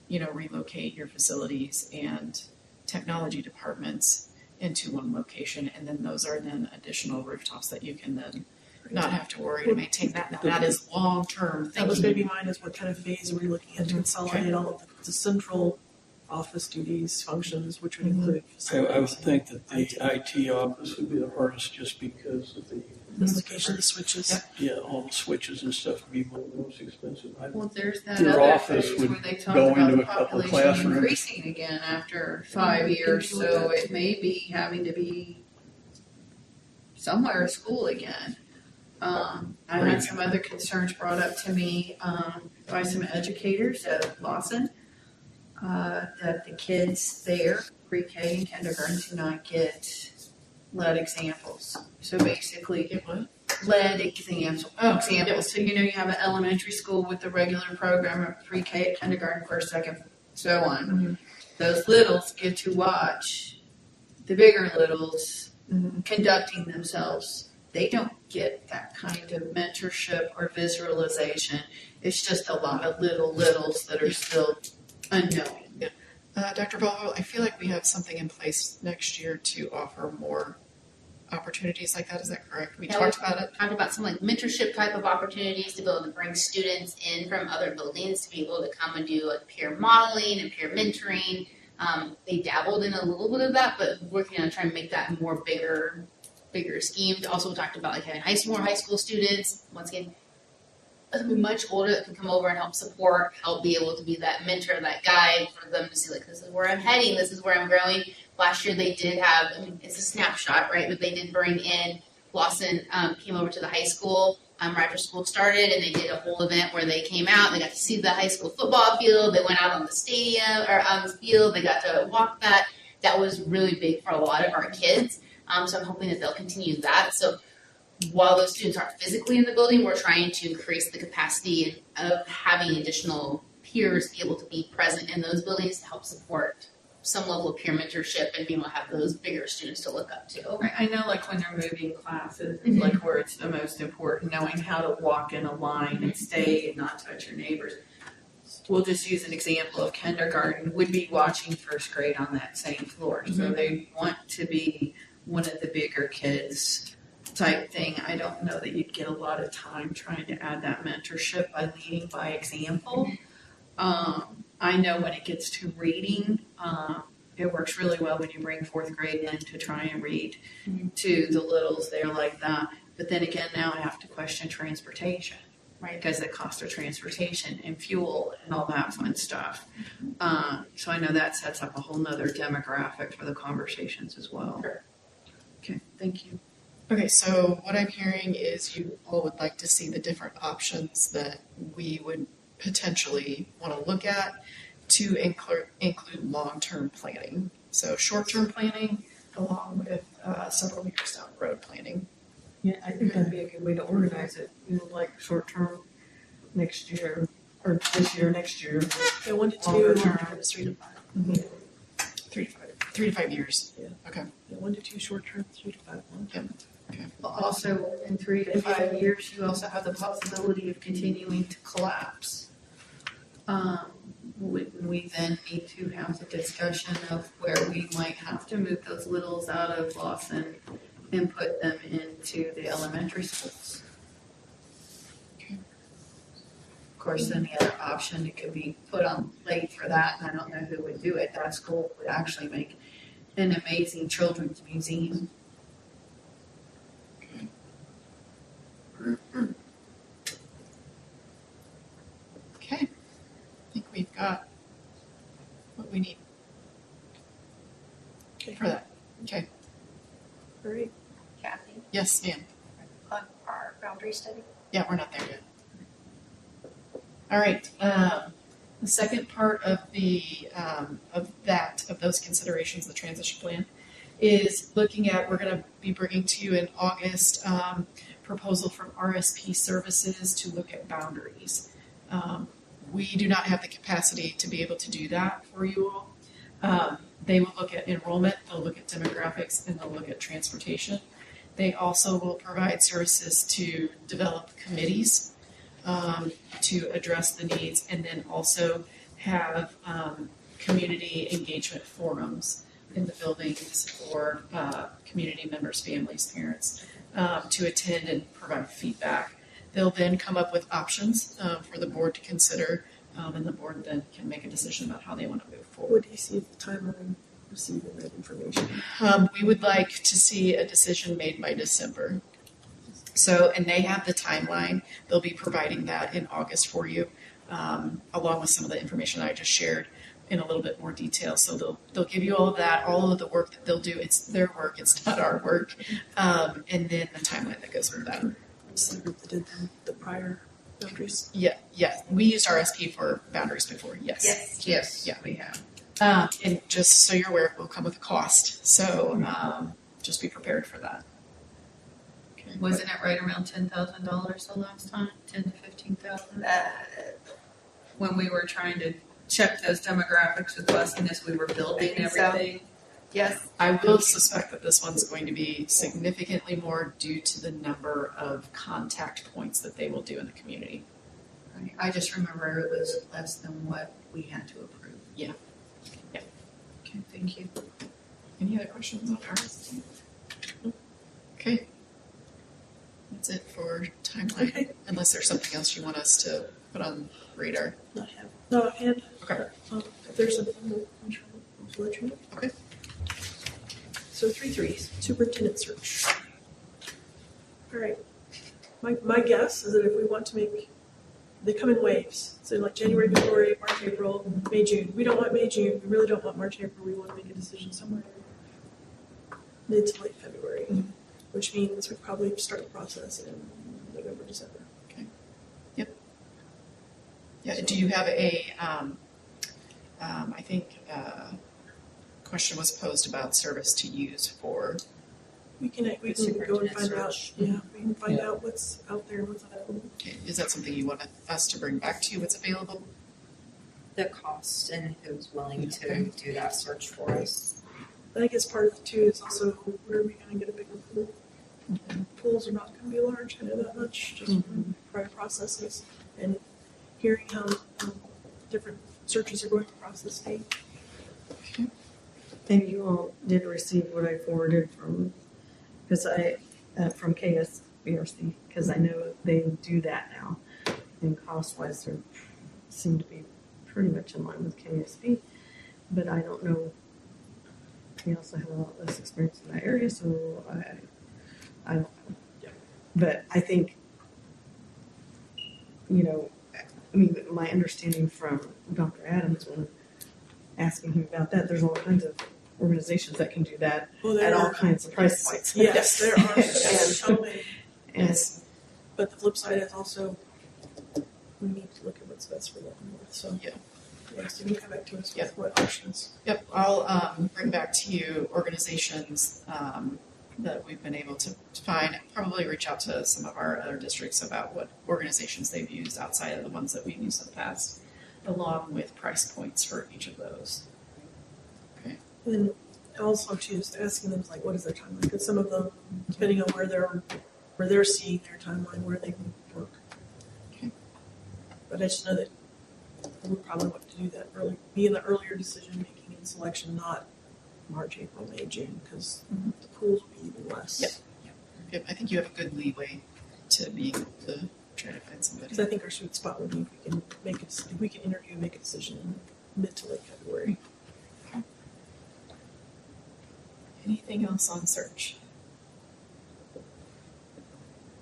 Speaker 6: relocate your facilities and technology departments into one location. And then those are then additional rooftops that you can then not have to worry to maintain that. Now, that is long-term thinking.
Speaker 1: That was maybe mine is what kind of phase are we looking at to consolidate all of the central office duties, functions, which would include
Speaker 9: I would
Speaker 1: facilities.
Speaker 9: think that the IT office would be the hardest just because of
Speaker 1: The location of the switches.
Speaker 9: all the switches and stuff would be one of the most expensive.
Speaker 8: Well, there's that
Speaker 9: Your
Speaker 8: other
Speaker 9: office
Speaker 8: phase
Speaker 9: would
Speaker 8: where they talk
Speaker 9: go
Speaker 8: about
Speaker 9: into
Speaker 8: the
Speaker 9: a couple
Speaker 8: population
Speaker 9: classrooms.
Speaker 8: increasing again after 5 years, so it may be having to be somewhere at school again. I had some other concerns brought up to me by some educators at Lawson, that the kids there, pre-K and kindergarten, do not get lead examples. So basically, lead examples. So you have an elementary school with the regular program of pre-K, kindergarten, first, second, so on.
Speaker 6: Mm-hmm.
Speaker 8: Those littles get to watch the bigger littles conducting themselves. They don't get that kind of mentorship or visualization. It's just a lot of littles that are still unknown.
Speaker 6: Dr. Bell, I feel like we have something in place next year to offer more opportunities like that. Is that correct? We talked about it.
Speaker 4: Talked about some like mentorship type of opportunities to be able to bring students in from other buildings to be able to come and do like peer modeling and peer mentoring. They dabbled in a little bit of that, but working on trying to make that more bigger scheme. Also talked about like having more high school students, once again, much older that can come over and help support, help be able to be that mentor, that guide for them to see like, this is where I'm heading, this is where I'm growing. Last year they did have, it's a snapshot, right? But they did bring in, Lawson came over to the high school right after school started, and they did a whole event where they came out, they got to see the high school football field, they went out on the stadium, or on the field, they got to walk that. That was really big for a lot of our kids. So I'm hoping that they'll continue that. So while those students aren't physically in the building, we're trying to increase the capacity of having additional peers be able to be present in those buildings to help support some level of peer mentorship and being able to have those bigger students to look up to.
Speaker 8: I know like when they're moving classes, like where it's the most important, knowing how to walk in a line and stay and not touch your neighbors. We'll just use an example of kindergarten, would be watching first grade on that same floor. So they want to be one of the bigger kids type thing. I don't know that you'd get a lot of time trying to add that mentorship by leading by example. I know when it gets to reading, it works really well when you bring fourth grade in to try and read to the littles there like that. But then again, now I have to question transportation, right? Because the cost of transportation and fuel and all that fun stuff. So I know that sets up a whole nother demographic for the conversations as well.
Speaker 6: Sure.
Speaker 8: Okay, thank you.
Speaker 6: Okay, so what I'm hearing is you all would like to see the different options that we would potentially want to look at to include long-term planning. So short-term planning along with several years down the road planning.
Speaker 5: Yeah, I think that'd be a good way to organize it. Like short term next year, or this year, next year.
Speaker 1: Yeah, 1 to 2,
Speaker 5: Longer term.
Speaker 1: long-term is 3 to 5.
Speaker 6: 3 to 5 years.
Speaker 1: Yeah.
Speaker 6: Okay.
Speaker 1: Yeah, 1 to 2 short term, 3 to 5 long term.
Speaker 2: Also, in 3 to 5 years, you also have the possibility of continuing to collapse. We then need to have the discussion of where we might have to move those littles out of Lawson and put them into the elementary schools. Of course, then the other option, it could be put on late for that, and I don't know who would do it. That school would actually make an amazing children's museum.
Speaker 6: Okay. I think we've got what we need
Speaker 1: Okay.
Speaker 6: for that. Okay.
Speaker 1: All right.
Speaker 7: Kathy,
Speaker 6: Yes, ma'am.
Speaker 7: on our boundary study.
Speaker 6: Yeah, we're not there yet. All right. The second part of those considerations, the transition plan, is looking at. We're going to be bringing to you in August proposal from RSP Services to look at boundaries. We do not have the capacity to be able to do that for you all. They will look at enrollment, they'll look at demographics, and they'll look at transportation. They also will provide services to develop committees to address the needs, and then also have community engagement forums in the buildings for community members, families, parents to attend and provide feedback. They'll then come up with options for the board to consider, and the board then can make a decision about how they want to move forward.
Speaker 1: What do you see the timeline receiving that information?
Speaker 6: We would like to see a decision made by December. So, and they have the timeline. They'll be providing that in August for you, along with some of the information I just shared in a little bit more detail. So they'll give you all of that, all of the work that they'll do. It's their work. It's not our work. And then the timeline that goes with that.
Speaker 1: It's the group that did the prior boundaries.
Speaker 6: Yeah. We used RSP for boundaries before. Yes.
Speaker 2: Yes, we have.
Speaker 6: And just so you're aware, it will come with a cost. So just be prepared for that. Okay.
Speaker 2: Wasn't it right around $10,000 the last time? 10 to 15,000. When we were trying to check those demographics with busing as we were building
Speaker 7: I think so.
Speaker 2: everything.
Speaker 7: Yes.
Speaker 6: I will suspect that this one's going to be significantly more due to the number of contact points that they will do in the community.
Speaker 2: Right. I just remember it was less than what we had to approve.
Speaker 6: Yeah.
Speaker 2: Okay, thank you.
Speaker 6: Any other questions on ours? Okay. That's it for timeline.
Speaker 1: Okay.
Speaker 6: Unless there's something else you want us to put on radar.
Speaker 1: Not offhand.
Speaker 6: Okay.
Speaker 1: If there's something, I'm sure I'll let you know.
Speaker 6: Okay.
Speaker 1: So 3-3, superintendent search. All right. My guess is that if we want to make, they come in waves. So like January, February, March, April, May, June. We don't want May, June. We really don't want March, April. We want to make a decision somewhere mid to late February, which means we probably start the process in November, December.
Speaker 6: Yeah. Do you have a? I think question was posed about service to use for.
Speaker 1: We can go and
Speaker 11: superintendent
Speaker 1: find out.
Speaker 11: search.
Speaker 1: Yeah, we can find out what's out there and what's available.
Speaker 6: Okay. Is that something you want us to bring back to you? What's available?
Speaker 11: The cost and who's willing to do that search for us.
Speaker 1: I think as part of it too is also where are we going to get a bigger pool? Pools are not going to be large. I know that much just from prior processes and hearing how different searches are going across the state.
Speaker 5: And you all did receive what I forwarded from KSBRC, because I know they do that now. And cost-wise, they seem to be pretty much in line with KSB, but I don't know. We also have a lot less experience in that area, so I don't know. But I think, my understanding from Dr. Adams when asking him about that, there's all kinds of organizations that can do that at all kinds of price points.
Speaker 1: Yes, there are. So many.
Speaker 5: Yes.
Speaker 1: But the flip side is also we need to look at what's best for them. So
Speaker 6: Yeah.
Speaker 1: so you can come back to us with what options.
Speaker 6: Yep, I'll bring back to you organizations that we've been able to find. Probably reach out to some of our other districts about what organizations they've used outside of the ones that we've used in the past, along with price points for each of those.
Speaker 1: And also too, is asking them like, what is their timeline? Because some of them, depending on where they're seeing their timeline, where they can work.
Speaker 6: Okay.
Speaker 1: But I just know that we probably want to do that early, be in the earlier decision making and selection, not March, April, May, June, because the pools will be even less.
Speaker 6: Yep. Yep, I think you have a good leeway to be able to try to find somebody.
Speaker 1: Because I think our sweet spot would be if we can make it, if we can interview and make a decision in mid to late February.
Speaker 6: Anything else on search?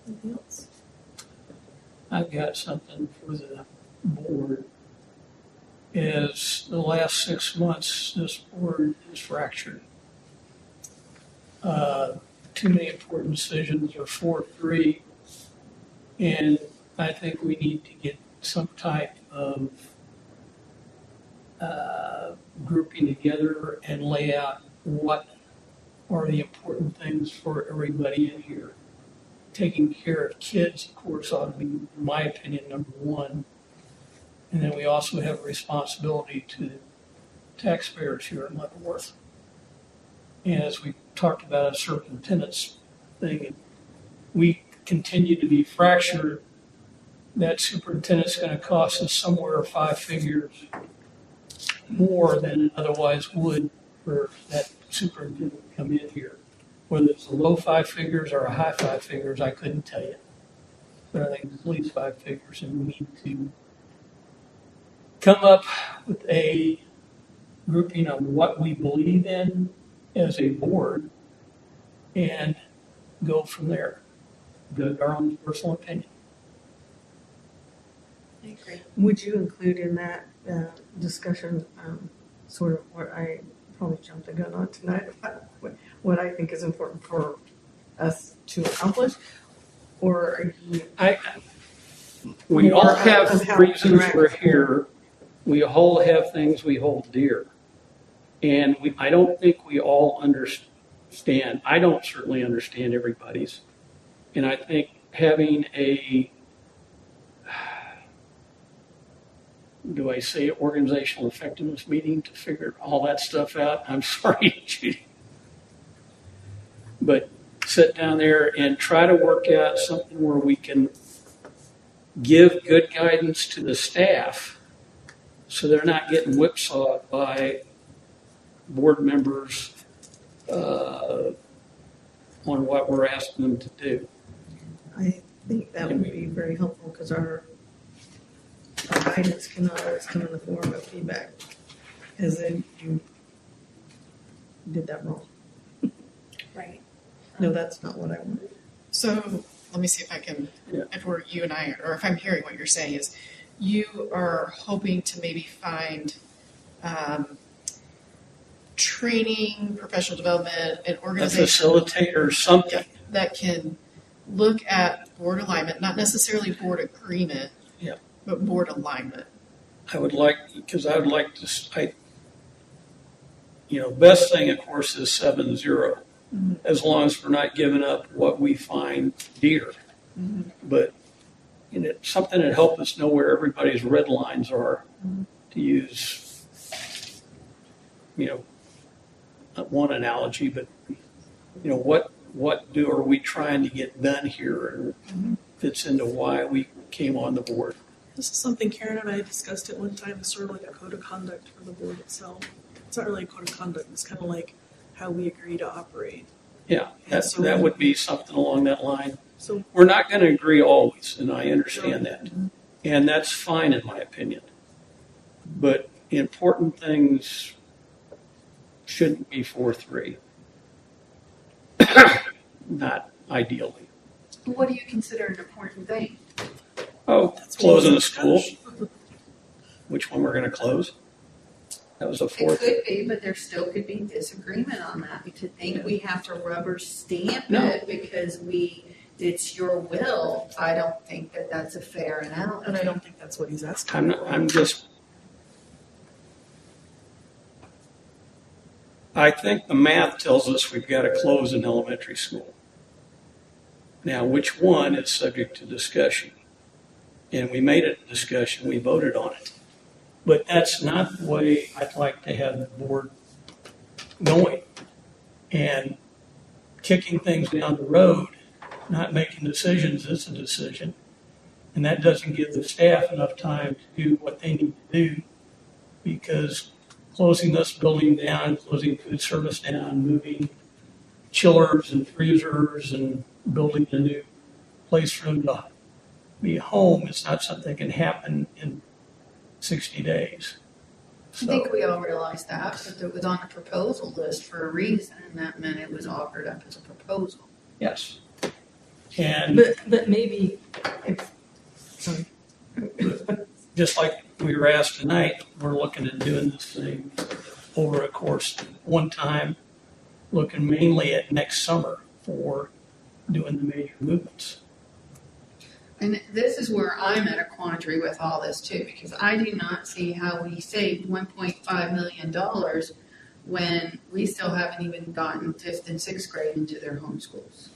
Speaker 1: Anything else?
Speaker 9: I've got something for the board. Is the last 6 months, this board is fractured. Too many important decisions are 4-3, and I think we need to get some type of grouping together and lay out what are the important things for everybody in here. Taking care of kids, of course, ought to be, in my opinion, number one. And then we also have a responsibility to the taxpayers here in Leavenworth. And as we talked about a superintendent's thing, we continue to be fractured. That superintendent's going to cost us somewhere 5 figures more than it otherwise would for that superintendent to come in here. Whether it's a low 5 figures or a high 5 figures, I couldn't tell you. But I think it's at least 5 figures, and we need to come up with a grouping of what we believe in as a board and go from there. Our own personal opinion.
Speaker 5: I agree. Would you include in that discussion sort of what I probably jumped the gun on tonight about what I think is important for us to accomplish? Or are you?
Speaker 9: We all
Speaker 5: More
Speaker 9: have
Speaker 5: of how
Speaker 9: reasons
Speaker 5: to
Speaker 9: we're here. We all have things we hold dear. And I don't think we all understand. I don't certainly understand everybody's. And I think having a, do I say organizational effectiveness meeting to figure all that stuff out? I'm sorry, Judy. But sit down there and try to work out something where we can give good guidance to the staff so they're not getting whipsawed by board members on what we're asking them to do.
Speaker 5: I think that would be very helpful because our guidance cannot always come in the form of feedback, as in you did that wrong.
Speaker 11: Right.
Speaker 5: No, that's not what I wanted.
Speaker 6: So let me see if I can, if we're you and I, or if I'm hearing what you're saying is, you are hoping to maybe find training, professional development, an
Speaker 9: A
Speaker 6: organization
Speaker 9: facilitator or something.
Speaker 6: that can look at board alignment, not necessarily board agreement,
Speaker 9: Yeah.
Speaker 6: but board alignment.
Speaker 9: I would like to, best thing, of course, is 7-0, as long as we're not giving up what we find dear. But something that help us know where everybody's red lines are, to use, one analogy, but what are we trying to get done here, and fits into why we came on the board.
Speaker 1: This is something Karen and I discussed at one time. It's sort of like a code of conduct for the board itself. It's not really a code of conduct. It's kind of like how we agree to operate.
Speaker 9: Yeah,
Speaker 1: So-
Speaker 9: that would be something along that line.
Speaker 1: So
Speaker 9: We're not going to agree always, and I understand that. And that's fine in my opinion. But important things shouldn't be 4-3. Not ideally.
Speaker 2: What do you consider an important thing?
Speaker 9: Oh,
Speaker 1: that's
Speaker 9: closing
Speaker 1: what
Speaker 9: a school. Which one we're going to close? That was a
Speaker 8: It
Speaker 9: fourth.
Speaker 8: could be, but there still could be disagreement on that. To think we have to rubber stamp
Speaker 9: No.
Speaker 8: it because it's your will, I don't think that that's a fair analogy.
Speaker 1: And I don't think that's what he's asking.
Speaker 9: I think the math tells us we've got to close an elementary school. Now, which one is subject to discussion? And we made it a discussion, we voted on it. But that's not the way I'd like to have the board going. And kicking things down the road, not making decisions is a decision. And that doesn't give the staff enough time to do what they need to do, because closing this building down, closing food service down, moving chillers and freezers and building a new place for them to be home, it's not something that can happen in 60 days.
Speaker 8: I think we all realize that, but it was on the proposal list for a reason, and that meant it was offered up as a proposal.
Speaker 9: Yes. And
Speaker 5: But maybe, if, sorry.
Speaker 9: just like we were asked tonight, we're looking at doing this thing over a course one time, looking mainly at next summer for doing the major movements.
Speaker 8: And this is where I'm at a quandary with all this too, because I do not see how we saved $1.5 million when we still haven't even gotten 5th and 6th grade into their homeschools.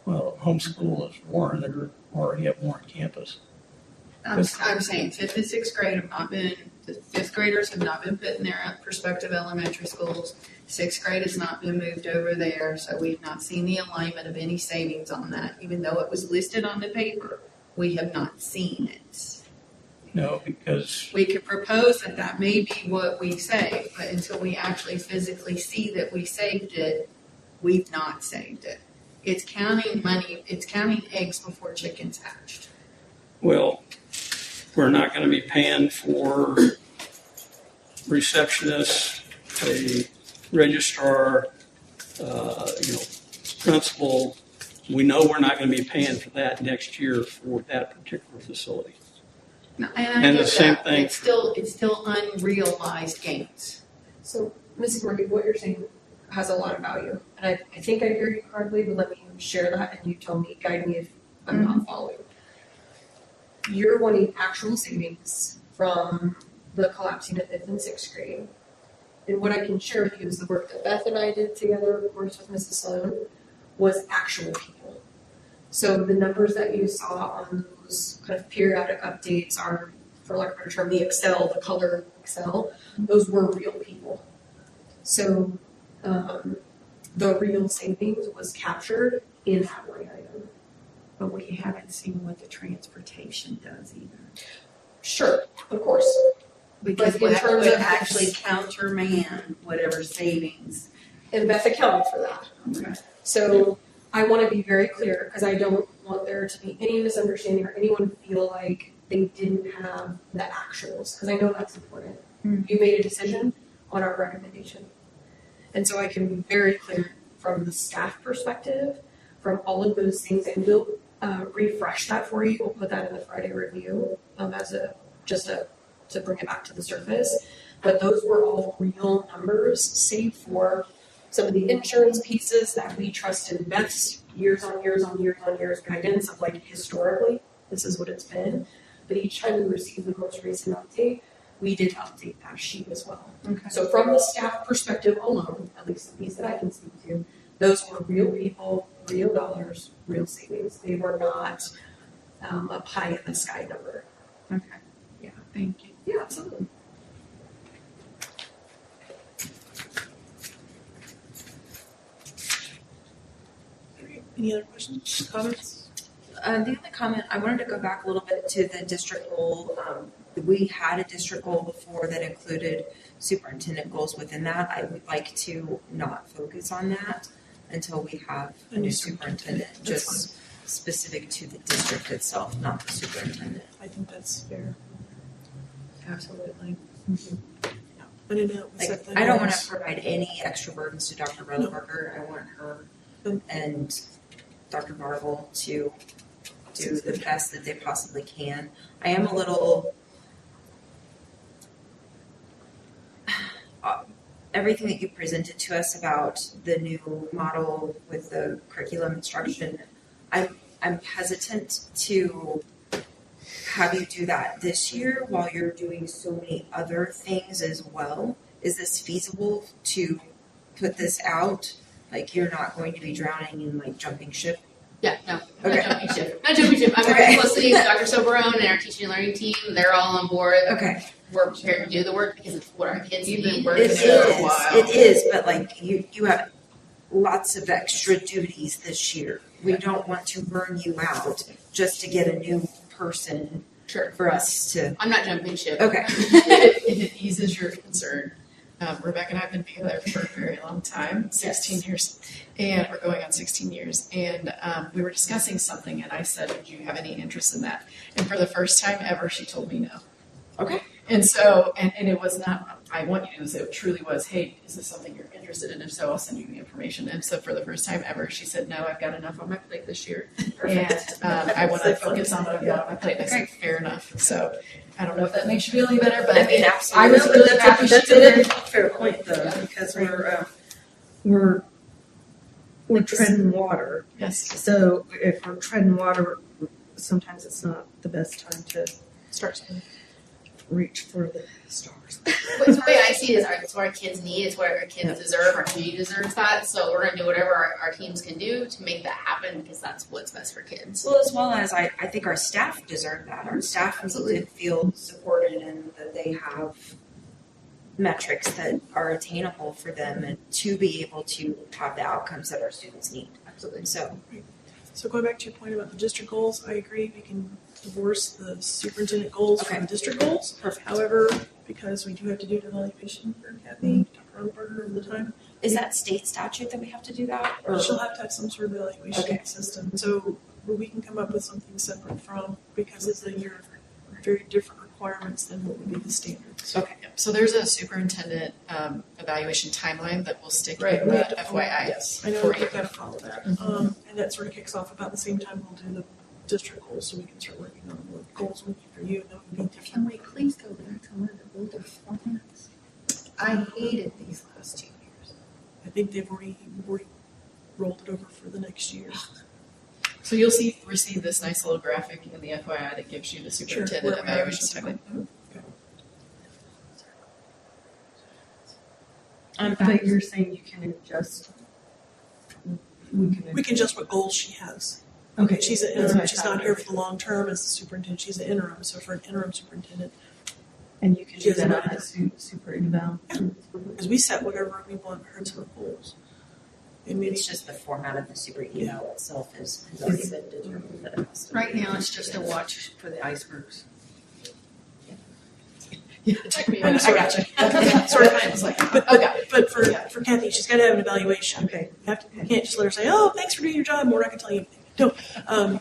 Speaker 9: Well, homeschool is Warren, they're already at Warren campus.
Speaker 8: I'm saying 5th and 6th grade have not been, the 5th graders have not been put in their prospective elementary schools. 6th grade has not been moved over there, so we've not seen the alignment of any savings on that. Even though it was listed on the paper, we have not seen it.
Speaker 9: No, because
Speaker 8: We could propose that that may be what we save, but until we actually physically see that we saved it, we've not saved it. It's counting money, it's counting eggs before chickens hatched.
Speaker 9: well, we're not going to be paying for receptionists, a registrar, principal. We know we're not going to be paying for that next year for that particular facility.
Speaker 8: And I
Speaker 9: And
Speaker 8: get
Speaker 9: the same
Speaker 8: that.
Speaker 9: thing-
Speaker 8: It's still unrealized gains.
Speaker 10: So, Mrs. Murphy, what you're saying has a lot of value. And I think I hear you correctly, but let me share that and you tell me, guide me if I'm not following. You're wanting actual savings from the collapsing of 5th and 6th grade. And what I can share with you is the work that Beth and I did together, of course, with Mrs. Sloan, was actual people. So the numbers that you saw on those kind of periodic updates are, for lack of a better term, the Excel, the color Excel, those were real people. So the real savings was captured in that line item.
Speaker 8: But we haven't seen what the transportation does either.
Speaker 10: Sure, of course.
Speaker 8: Because
Speaker 10: But in
Speaker 8: that
Speaker 10: terms
Speaker 8: would
Speaker 10: of-
Speaker 8: actually countermand whatever savings.
Speaker 10: And Beth accounted for that.
Speaker 8: Okay.
Speaker 10: So I want to be very clear because I don't want there to be any misunderstanding or anyone feel like they didn't have the actuals, because I know that's important. You made a decision on our recommendation. And so I can be very clear from the staff perspective, from all of those things, and we'll refresh that for you. We'll put that in the Friday review to bring it back to the surface. But those were all real numbers, save for some of the insurance pieces that we trusted Beth's years on years guidance of, like, historically, this is what it's been. But each time we received the most recent update, we did update that sheet as well.
Speaker 8: Okay.
Speaker 10: So from the staff perspective alone, at least the piece that I can speak to, those were real people, real dollars, real savings. They were not a pie in the sky number.
Speaker 8: Okay.
Speaker 10: Yeah.
Speaker 8: Thank you.
Speaker 10: Yeah, absolutely.
Speaker 1: Any other questions, comments?
Speaker 11: The other comment, I wanted to go back a little bit to the district goal. We had a district goal before that included superintendent goals within that. I would like to not focus on that until we have a new superintendent,
Speaker 1: That's
Speaker 11: just specific to the district itself, not the superintendent.
Speaker 1: I think that's fair.
Speaker 8: Absolutely.
Speaker 1: I didn't know. it was
Speaker 11: Like,
Speaker 1: that
Speaker 11: I don't want
Speaker 1: thing.
Speaker 11: to provide any extra burdens to Dr. Rodenberger. I want her and Dr. Marvel to do the best that they possibly can. I am a little, everything that you presented to us about the new model with the curriculum instruction, I'm hesitant to have you do that this year while you're doing so many other things as well. Is this feasible to put this out? Like, you're not going to be drowning in, like, jumping ship?
Speaker 4: Yeah, no,
Speaker 11: Okay.
Speaker 4: not jumping ship. Not jumping ship. I'm
Speaker 11: Okay.
Speaker 4: working closely with Dr. Soberone and our teaching and learning team. They're all on board.
Speaker 11: Okay.
Speaker 4: we're prepared to do the work because it's what our kids
Speaker 3: You've been
Speaker 4: need.
Speaker 3: working
Speaker 11: It
Speaker 3: it for a
Speaker 11: is,
Speaker 3: while.
Speaker 11: it is, but like you have lots of extra duties this year. We don't want to burn you out just to get a new person
Speaker 4: Sure.
Speaker 11: for us to,
Speaker 4: I'm not jumping ship.
Speaker 11: okay.
Speaker 6: If it eases your concern, Rebecca and I have been together for a very long time, 16 years, and we're going on 16 years. And we were discussing something, and I said, "Do you have any interest in that?" And for the first time ever, she told me no.
Speaker 11: Okay.
Speaker 6: And so, and it was not, I want you to, it was, it truly was, hey, is this something you're interested in? If so, I'll send you the information. And so for the first time ever, she said, no, I've got enough on my plate this year. And I want to focus on what I've got on my plate. And I said, fair enough. So I don't know if that makes you feel any better, but
Speaker 11: I mean,
Speaker 6: I was
Speaker 11: absolutely.
Speaker 6: really happy she
Speaker 5: That's a
Speaker 6: did
Speaker 5: very
Speaker 6: it.
Speaker 5: fair point though, because we're treading water.
Speaker 6: Yes,
Speaker 5: So if we're treading water, sometimes it's not the best time to
Speaker 6: start something.
Speaker 5: reach for the stars.
Speaker 4: But the way I see it is it's what our kids need, it's what our kids deserve, our community deserves that. So we're going to do whatever our teams can do to make that happen because that's what's best for kids.
Speaker 11: Well, as well as I think our staff deserve that. Our staff need to feel supported and that they have metrics that are attainable for them and to be able to have the outcomes that our students need.
Speaker 4: Absolutely.
Speaker 1: So going back to your point about the district goals, I agree, we can divorce the superintendent goals
Speaker 11: Okay.
Speaker 1: from the district goals.
Speaker 11: Perfect.
Speaker 1: However, because we do have to do an evaluation for Kathy, Dr. Arnold over the time,
Speaker 11: Is that state statute that we have to do that? Or
Speaker 1: she'll have to have some sort of evaluation
Speaker 11: Okay.
Speaker 1: system. So we can come up with something separate from, because it's a year of very different requirements than what would be the standards.
Speaker 11: Okay.
Speaker 6: Yep. So there's a superintendent evaluation timeline that will stick
Speaker 1: Right,
Speaker 6: in
Speaker 1: we
Speaker 6: the
Speaker 1: have to follow,
Speaker 6: FYI.
Speaker 1: yes, I know
Speaker 6: for
Speaker 1: we've
Speaker 6: you.
Speaker 1: got to follow that.
Speaker 6: Mhm.
Speaker 1: And that sort of kicks off about the same time we'll do the district goals, so we can start working on what goals we need for you, and that would be
Speaker 2: Can
Speaker 1: different.
Speaker 2: we please go back to one of the older formats? I hated these last 2 years.
Speaker 1: I think they've already rolled it over for the next year.
Speaker 6: So you'll receive this nice little graphic in the FYI that gives you the superintendent
Speaker 1: Where we are.
Speaker 6: evaluation timeline.
Speaker 5: But you're saying you can adjust.
Speaker 1: We can adjust what goals she has.
Speaker 5: Okay.
Speaker 1: She's an
Speaker 5: That's what
Speaker 1: interim,
Speaker 5: I
Speaker 1: she's
Speaker 5: thought.
Speaker 1: not here for the long term as the superintendent, she's an interim, so for an interim superintendent,
Speaker 5: And you can
Speaker 1: She
Speaker 5: do that
Speaker 1: doesn't
Speaker 5: on the super eval.
Speaker 1: because we set whatever we want her to her goals. And maybe
Speaker 11: It's just the format of the super eval itself has already been determined that it has to be.
Speaker 2: Right now, it's just a watch for the icebergs.
Speaker 6: It took me a minute. I got you.
Speaker 1: Sort of.
Speaker 6: I was like,
Speaker 1: But,
Speaker 6: okay.
Speaker 1: but for Kathy, she's got to have an evaluation.
Speaker 5: Okay.
Speaker 1: You can't just let her say, "Oh, thanks for doing your job. We're not going to tell you anything." No,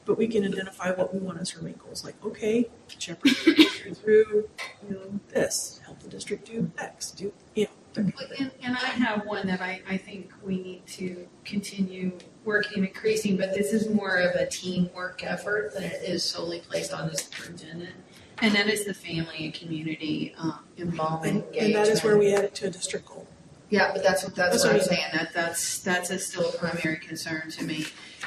Speaker 1: but we can identify what we want as her main goals. Like, okay, shepherd through this, help the district do X, do that kind of thing.
Speaker 2: And I have one that I think we need to continue working and increasing, but this is more of a teamwork effort than it is solely placed on the superintendent. And that is the family and community involvement.
Speaker 1: And that is where we add it to a district goal.
Speaker 2: Yeah, but that's what
Speaker 1: That's
Speaker 2: I'm
Speaker 1: what I
Speaker 2: saying. That's a still a primary concern to me,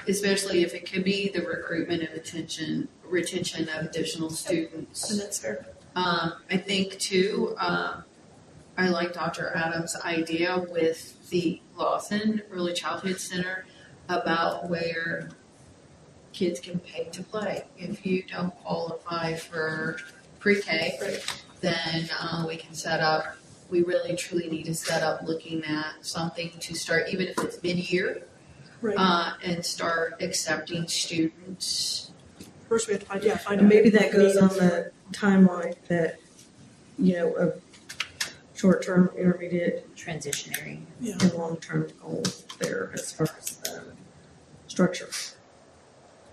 Speaker 2: especially if it could be the recruitment and retention of additional students.
Speaker 1: And that's fair.
Speaker 2: I think too, I like Dr. Adams' idea with the Lawson Early Childhood Center about where kids can pay to play. If you don't qualify for pre-K, then we can set up. We really truly need to set up looking at something to start, even if it's mid-year,
Speaker 1: Right.
Speaker 2: and start accepting students.
Speaker 1: First, we have to find out.
Speaker 5: And maybe that goes on the timeline that, of short-term, intermediate,
Speaker 11: Transitionary.
Speaker 1: Yeah.
Speaker 5: and long-term goals there as far as structure.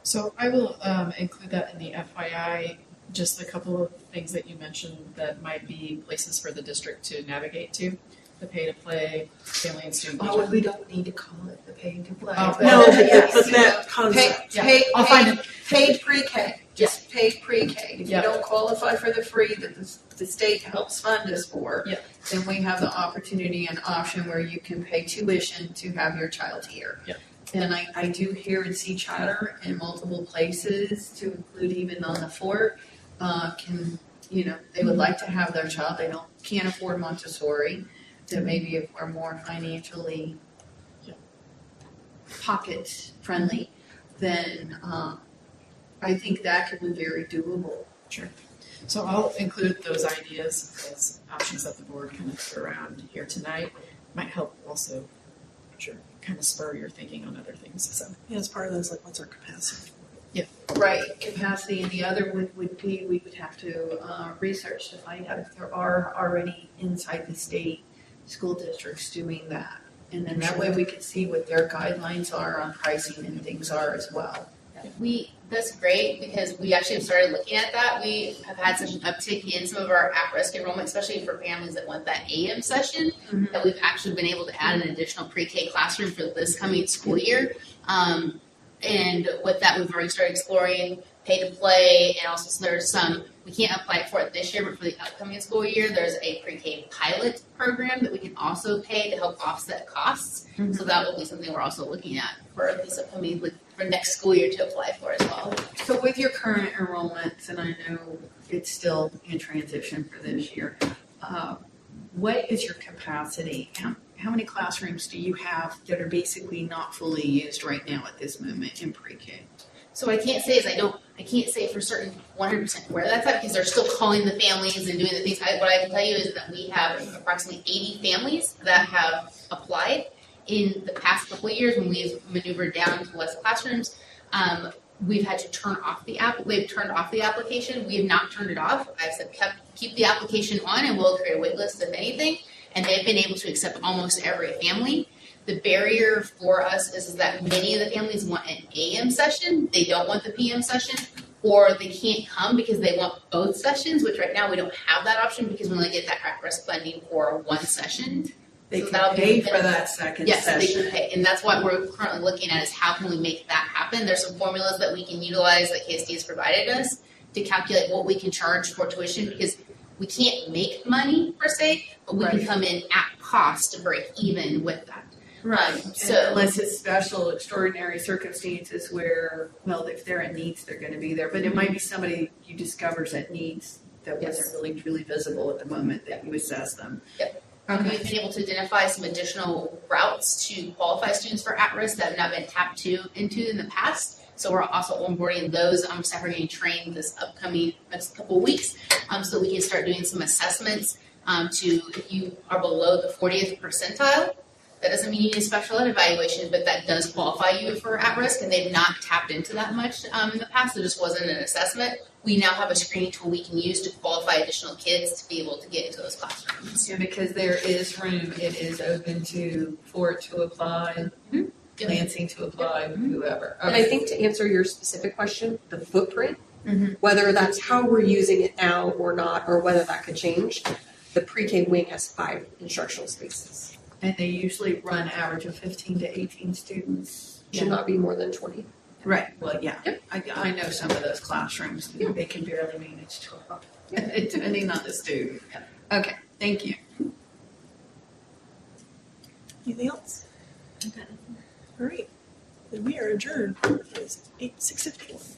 Speaker 6: So I will include that in the FYI, just a couple of things that you mentioned that might be places for the district to navigate to. The pay to play, family and student
Speaker 2: Oh,
Speaker 6: engagement.
Speaker 2: we don't need to call it the pay to play.
Speaker 6: Oh,
Speaker 1: No,
Speaker 2: Yes.
Speaker 1: but that concept.
Speaker 6: Yeah, I'll find it.
Speaker 2: Paid pre-K, just paid pre-K. If you
Speaker 6: Yeah.
Speaker 2: don't qualify for the free that the state helps fund us for,
Speaker 6: Yeah.
Speaker 2: then we have the opportunity and option where you can pay tuition to have your child here.
Speaker 6: Yeah.
Speaker 2: And I do hear and see chatter in multiple places, to include even on the fort, they would like to have their child, can't afford Montessori, that maybe if we're more financially pocket friendly, then I think that could be very doable.
Speaker 6: So I'll include those ideas as options that the board kind of threw around here tonight. Might help also kind of spur your thinking on other things. So
Speaker 1: Yeah, as part of this, like, what's our capacity?
Speaker 2: Right, capacity, and the other would be, we would have to research to find out if there are already inside the state school districts doing that. And then that way we could see what their guidelines are on pricing and things are as well.
Speaker 4: That's great because we actually have started looking at that. We have had such an uptick in some of our at-risk enrollment, especially for families that want that AM session, that we've actually been able to add an additional pre-K classroom for this coming school year. And with that, we've already started exploring pay to play, and also so there's some, we can't apply for it this year, but for the upcoming school year, there's a pre-K pilot program that we can also pay to help offset costs. So that will be something we're also looking at for this upcoming, for next school year to apply for as well.
Speaker 2: So with your current enrollments, and I know it's still in transition for this year, what is your capacity? How many classrooms do you have that are basically not fully used right now at this moment in pre-K?
Speaker 4: So what I can't say is I can't say for certain 100% where that's at because they're still calling the families and doing the things. What I can tell you is that we have approximately 80 families that have applied in the past couple of years when we've maneuvered down to less classrooms. We've had to turn off the app. They've turned off the application. We have not turned it off. I've said keep the application on and we'll create a wait list if anything. And they've been able to accept almost every family. The barrier for us is that many of the families want an AM session. They don't want the PM session, or they can't come because they want both sessions, which right now we don't have that option because we only get that at-risk funding for one session.
Speaker 2: They
Speaker 4: So
Speaker 2: can
Speaker 4: that'll be
Speaker 2: pay
Speaker 4: the
Speaker 2: for that second
Speaker 4: Yes,
Speaker 2: session.
Speaker 4: they can pay, and that's what we're currently looking at is how can we make that happen. There's some formulas that we can utilize that KSD has provided us to calculate what we can charge for tuition because we can't make money per se, but we can come in at cost to break even with that.
Speaker 2: Right.
Speaker 4: So
Speaker 2: Unless it's special, extraordinary circumstances where, well, if they're in needs, they're going to be there. But it might be somebody you discover that needs that wasn't really truly visible at the moment that you assess them.
Speaker 4: and we've been able to identify some additional routes to qualify students for at-risk that have not been tapped into in the past. So we're also onboarding those. Staff are getting trained this upcoming next couple of weeks, so we can start doing some assessments to if you are below the 40th percentile. That doesn't mean you need a special ed evaluation, but that does qualify you for at-risk, and they've not tapped into that much in the past. There just wasn't an assessment. We now have a screening tool we can use to qualify additional kids to be able to get into those classrooms.
Speaker 2: Yeah, because there is room, it is open for it to apply, Lansing to apply, whoever.
Speaker 10: And I think to answer your specific question, the footprint, whether that's how we're using it now or not, or whether that could change, the pre-K wing has 5 instructional spaces.
Speaker 2: And they usually run average of 15 to 18 students.
Speaker 10: Should not be more than 20.
Speaker 2: Right, well, yeah. I know some of those classrooms, they can barely manage 12, depending on the student. Okay, thank you.
Speaker 1: Anything else? All right. Then we are adjourned. It's 6:51.